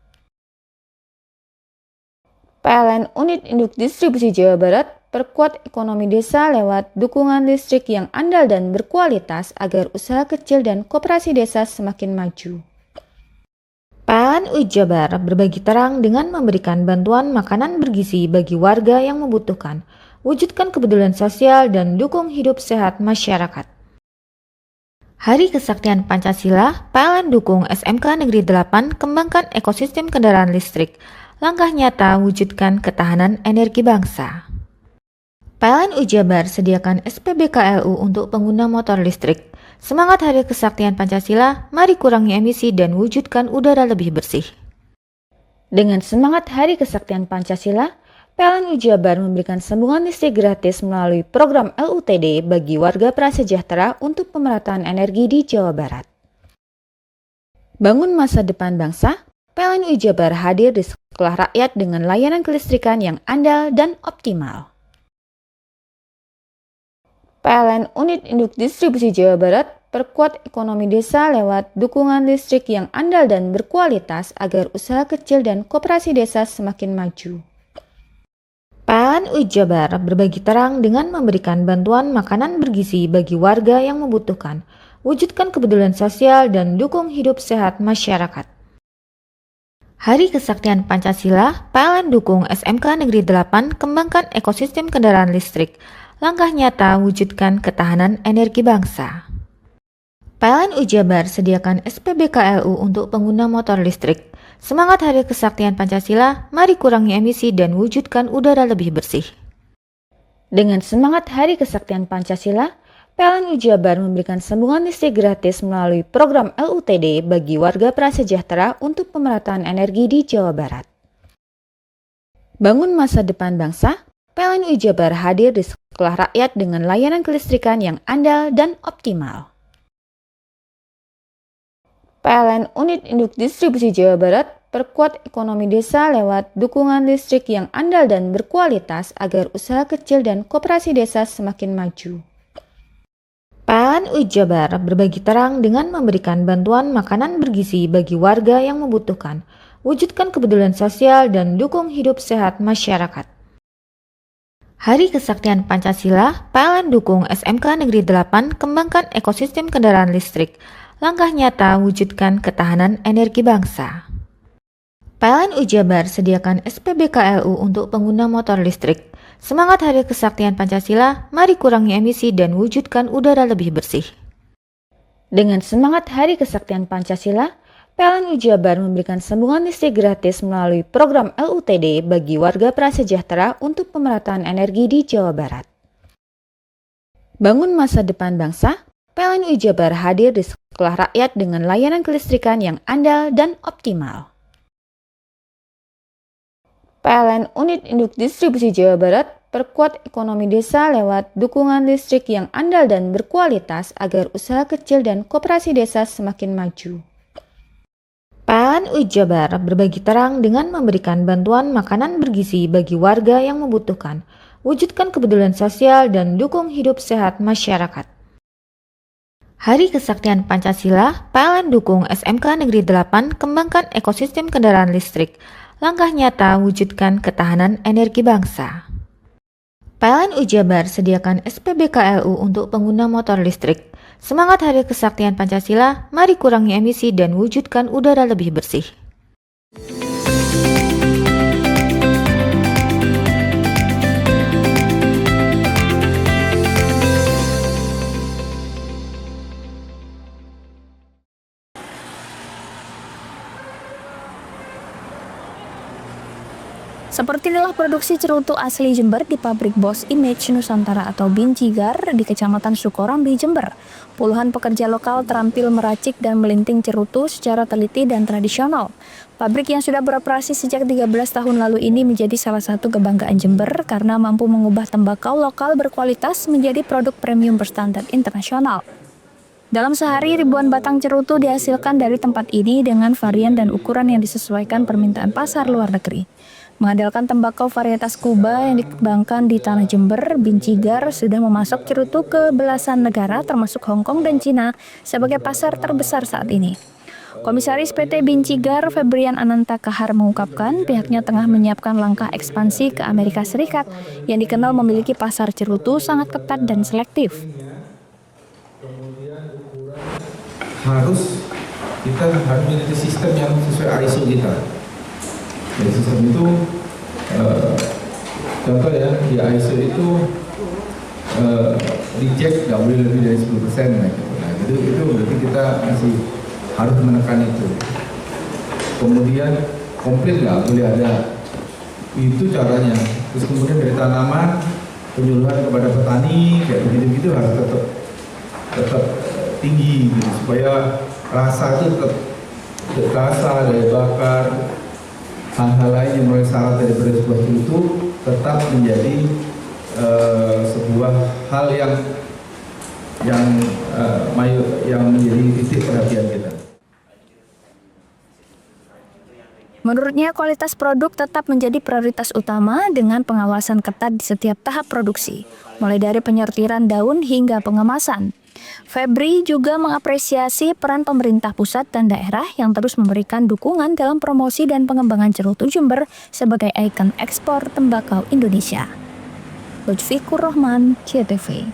PLN Unit Induk Distribusi Jawa Barat perkuat ekonomi desa lewat dukungan listrik yang andal dan berkualitas agar usaha kecil dan koperasi desa semakin maju. PLN Jabar berbagi terang dengan memberikan bantuan makanan bergizi bagi warga yang membutuhkan, wujudkan kepedulian sosial dan dukung hidup sehat masyarakat. Hari Kesaktian Pancasila, PLN dukung SMK Negeri 8 kembangkan ekosistem kendaraan listrik, langkah nyata wujudkan ketahanan energi bangsa. PLN Jabar sediakan SPBKLU untuk pengguna motor listrik. Semangat Hari Kesaktian Pancasila, mari kurangi emisi dan wujudkan udara lebih bersih. Dengan semangat Hari Kesaktian Pancasila, PLN Jabar memberikan sambungan listrik gratis melalui program LUTD bagi warga prasejahtera untuk pemerataan energi di Jawa Barat. Bangun masa depan bangsa, PLN Jabar hadir di sekolah rakyat dengan layanan kelistrikan yang andal dan optimal. PLN Unit Induk Distribusi Jawa Barat perkuat ekonomi desa lewat dukungan listrik yang andal dan berkualitas agar usaha kecil dan koperasi desa semakin maju. PLN Jabar berbagi terang dengan memberikan bantuan makanan bergizi bagi warga yang membutuhkan, wujudkan kepedulian sosial dan dukung hidup sehat masyarakat. Hari Kesaktian Pancasila, PLN dukung SMK Negeri 8 kembangkan ekosistem kendaraan listrik, langkah nyata wujudkan ketahanan energi bangsa. PLN Jabar sediakan SPBKLU untuk pengguna motor listrik. Semangat Hari Kesaktian Pancasila, mari kurangi emisi dan wujudkan udara lebih bersih. Dengan semangat Hari Kesaktian Pancasila, PLN Jabar memberikan sambungan listrik gratis melalui program LUTD bagi warga prasejahtera untuk pemerataan energi di Jawa Barat. Bangun masa depan bangsa, PLN Jabar hadir di sekolah rakyat dengan layanan kelistrikan yang andal dan optimal. PLN Unit Induk Distribusi Jawa Barat perkuat ekonomi desa lewat dukungan listrik yang andal dan berkualitas agar usaha kecil dan koperasi desa semakin maju. PLN Jabar berbagi terang dengan memberikan bantuan makanan bergizi bagi warga yang membutuhkan, wujudkan kepedulian sosial dan dukung hidup sehat masyarakat. Hari Kesaktian Pancasila, PLN dukung SMK Negeri 8 kembangkan ekosistem kendaraan listrik, langkah nyata wujudkan ketahanan energi bangsa. PLN Jabar sediakan SPBKLU untuk pengguna motor listrik. Semangat Hari Kesaktian Pancasila, mari kurangi emisi dan wujudkan udara lebih bersih. Dengan semangat Hari Kesaktian Pancasila, PLN Jabar memberikan sambungan listrik gratis melalui program LUTD bagi warga prasejahtera untuk pemerataan energi di Jawa Barat. Bangun masa depan bangsa, PLN Jabar hadir di sekolah rakyat dengan layanan kelistrikan yang andal dan optimal. PLN Unit Induk Distribusi Jawa Barat perkuat ekonomi desa lewat dukungan listrik yang andal dan berkualitas agar usaha kecil dan koperasi desa semakin maju. PLN Jabar berbagi terang dengan memberikan bantuan makanan bergizi bagi warga yang membutuhkan, wujudkan kepedulian sosial dan dukung hidup sehat masyarakat. Hari Kesaktian Pancasila, PLN dukung SMK Negeri 8 kembangkan ekosistem kendaraan listrik, langkah nyata wujudkan ketahanan energi bangsa. PLN Jabar sediakan SPBKLU untuk pengguna motor listrik. Semangat Hari Kesaktian Pancasila, mari kurangi emisi dan wujudkan udara lebih bersih. Seperti inilah produksi cerutu asli Jember di pabrik Boss Image Nusantara atau Bincigar di Kecamatan Sukorambi, Jember. Puluhan pekerja lokal terampil meracik dan melinting cerutu secara teliti dan tradisional. Pabrik yang sudah beroperasi sejak 13 tahun lalu ini menjadi salah satu kebanggaan Jember karena mampu mengubah tembakau lokal berkualitas menjadi produk premium berstandar internasional. Dalam sehari, ribuan batang cerutu dihasilkan dari tempat ini dengan varian dan ukuran yang disesuaikan permintaan pasar luar negeri. Mengandalkan tembakau varietas Kuba yang dikembangkan di tanah Jember, Bincigar sudah memasok cerutu ke belasan negara termasuk Hong Kong dan Cina sebagai pasar terbesar saat ini. Komisaris PT Bincigar Febrian Ananta Kahar mengungkapkan pihaknya tengah menyiapkan langkah ekspansi ke Amerika Serikat yang dikenal memiliki pasar cerutu sangat ketat dan selektif. Kita harus memiliki sistem yang sesuai ISO kita. Jadi sistem itu contoh ya, di ISO itu reject nggak boleh lebih dari 10%. Nah itu berarti kita masih harus menekan itu. Kemudian komplit nggak boleh ada, itu caranya. Terus kemudian dari tanaman, penyuluhan kepada petani kayak begitu harus tetap tinggi gitu, supaya rasa itu tetap terasa, daya bakar, hal-hal lain yang mulai syarat dari sebuah cerutu tetap menjadi sebuah hal yang menjadi titik perhatian kita. Menurutnya, kualitas produk tetap menjadi prioritas utama dengan pengawasan ketat di setiap tahap produksi, mulai dari penyortiran daun hingga pengemasan. Febri juga mengapresiasi peran pemerintah pusat dan daerah yang terus memberikan dukungan dalam promosi dan pengembangan cerutu Jember sebagai ikon ekspor tembakau Indonesia. Lutfikur Rahman, CTV.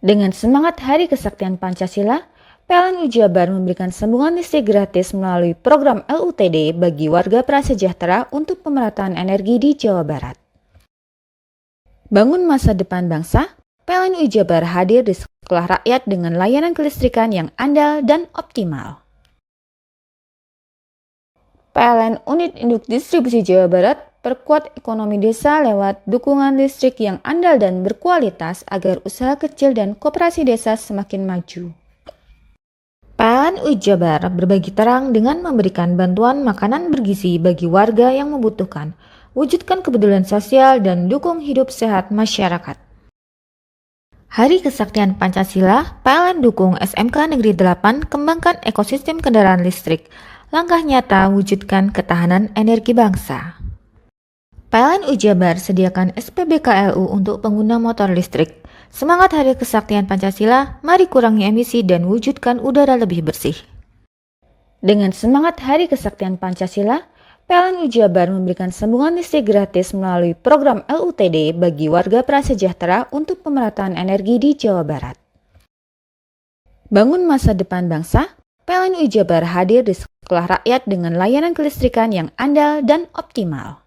Dengan semangat Hari Kesaktian Pancasila, PLN Jabar memberikan sambungan listrik gratis melalui program LUTD bagi warga prasejahtera untuk pemerataan energi di Jawa Barat. Bangun masa depan bangsa, PLN Jabar hadir di sekolah rakyat dengan layanan kelistrikan yang andal dan optimal. PLN Unit Induk Distribusi Jawa Barat perkuat ekonomi desa lewat dukungan listrik yang andal dan berkualitas agar usaha kecil dan koperasi desa semakin maju. PLN Jabar berbagi terang dengan memberikan bantuan makanan bergizi bagi warga yang membutuhkan, wujudkan kepedulian sosial dan dukung hidup sehat masyarakat. Hari Kesaktian Pancasila, PLN dukung SMK Negeri 8 kembangkan ekosistem kendaraan listrik, langkah nyata wujudkan ketahanan energi bangsa. PLN Jabar sediakan SPBKLU untuk pengguna motor listrik. Semangat Hari Kesaktian Pancasila, mari kurangi emisi dan wujudkan udara lebih bersih. Dengan semangat Hari Kesaktian Pancasila, PLN Jabar memberikan sambungan listrik gratis melalui program LUTD bagi warga prasejahtera untuk pemerataan energi di Jawa Barat. Bangun masa depan bangsa, PLN Jabar hadir di sekolah rakyat dengan layanan kelistrikan yang andal dan optimal.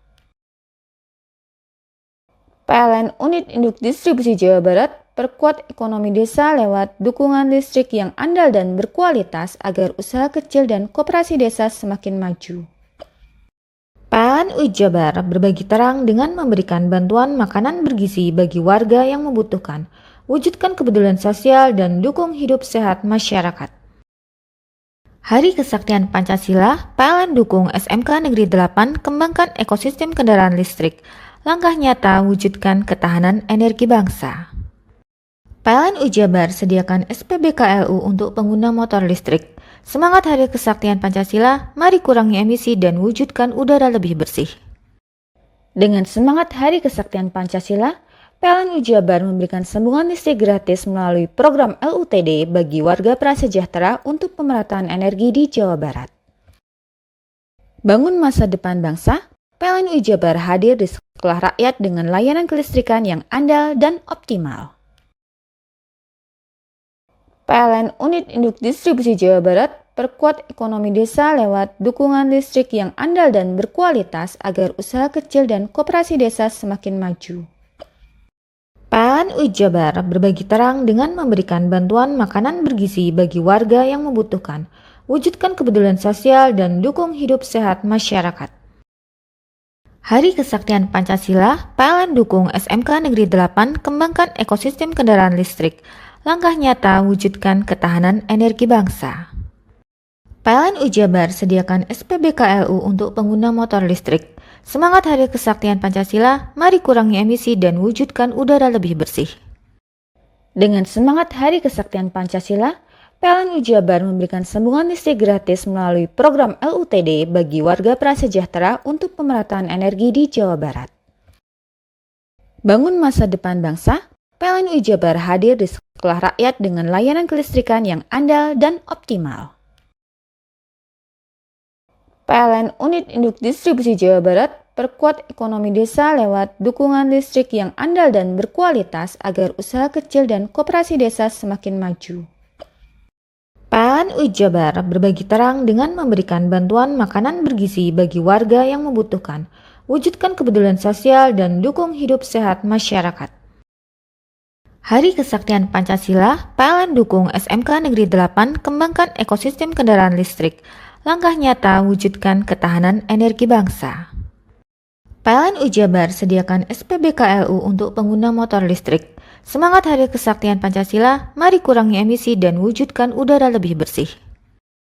PLN Unit Induk Distribusi Jawa Barat perkuat ekonomi desa lewat dukungan listrik yang andal dan berkualitas agar usaha kecil dan koperasi desa semakin maju. PLN Jabar berbagi terang dengan memberikan bantuan makanan bergizi bagi warga yang membutuhkan, wujudkan kepedulian sosial dan dukung hidup sehat masyarakat. Hari Kesaktian Pancasila, PLN dukung SMK Negeri 8 kembangkan ekosistem kendaraan listrik, langkah nyata wujudkan ketahanan energi bangsa. PLN Jabar sediakan SPBKLU untuk pengguna motor listrik. Semangat Hari Kesaktian Pancasila, mari kurangi emisi dan wujudkan udara lebih bersih. Dengan semangat Hari Kesaktian Pancasila, PLN Jabar memberikan sambungan listrik gratis melalui program LUTD bagi warga prasejahtera untuk pemerataan energi di Jawa Barat. Bangun masa depan bangsa, PLN Jabar hadir di sekolah rakyat dengan layanan kelistrikan yang andal dan optimal. PLN Unit Induk Distribusi Jawa Barat perkuat ekonomi desa lewat dukungan listrik yang andal dan berkualitas agar usaha kecil dan koperasi desa semakin maju. PLN Jabar berbagi terang dengan memberikan bantuan makanan bergizi bagi warga yang membutuhkan, wujudkan kepedulian sosial dan dukung hidup sehat masyarakat. Hari Kesaktian Pancasila, PLN dukung SMK Negeri 8 kembangkan ekosistem kendaraan listrik. Langkah nyata wujudkan ketahanan energi bangsa. PLN Jabar sediakan SPBKLU untuk pengguna motor listrik. Semangat Hari Kesaktian Pancasila, mari kurangi emisi dan wujudkan udara lebih bersih. Dengan semangat Hari Kesaktian Pancasila, PLN Jabar memberikan sambungan listrik gratis melalui program LUTD bagi warga prasejahtera untuk pemerataan energi di Jawa Barat. Bangun masa depan bangsa, PLN Jabar hadir di sekolah rakyat dengan layanan kelistrikan yang andal dan optimal. PLN Unit Induk Distribusi Jawa Barat perkuat ekonomi desa lewat dukungan listrik yang andal dan berkualitas agar usaha kecil dan koperasi desa semakin maju. PLN Jabar berbagi terang dengan memberikan bantuan makanan bergizi bagi warga yang membutuhkan, wujudkan kepedulian sosial dan dukung hidup sehat masyarakat. Hari Kesaktian Pancasila, PLN dukung SMK Negeri 8 kembangkan ekosistem kendaraan listrik. Langkah nyata wujudkan ketahanan energi bangsa. PLN Jabar sediakan SPBKLU untuk pengguna motor listrik. Semangat Hari Kesaktian Pancasila, mari kurangi emisi dan wujudkan udara lebih bersih.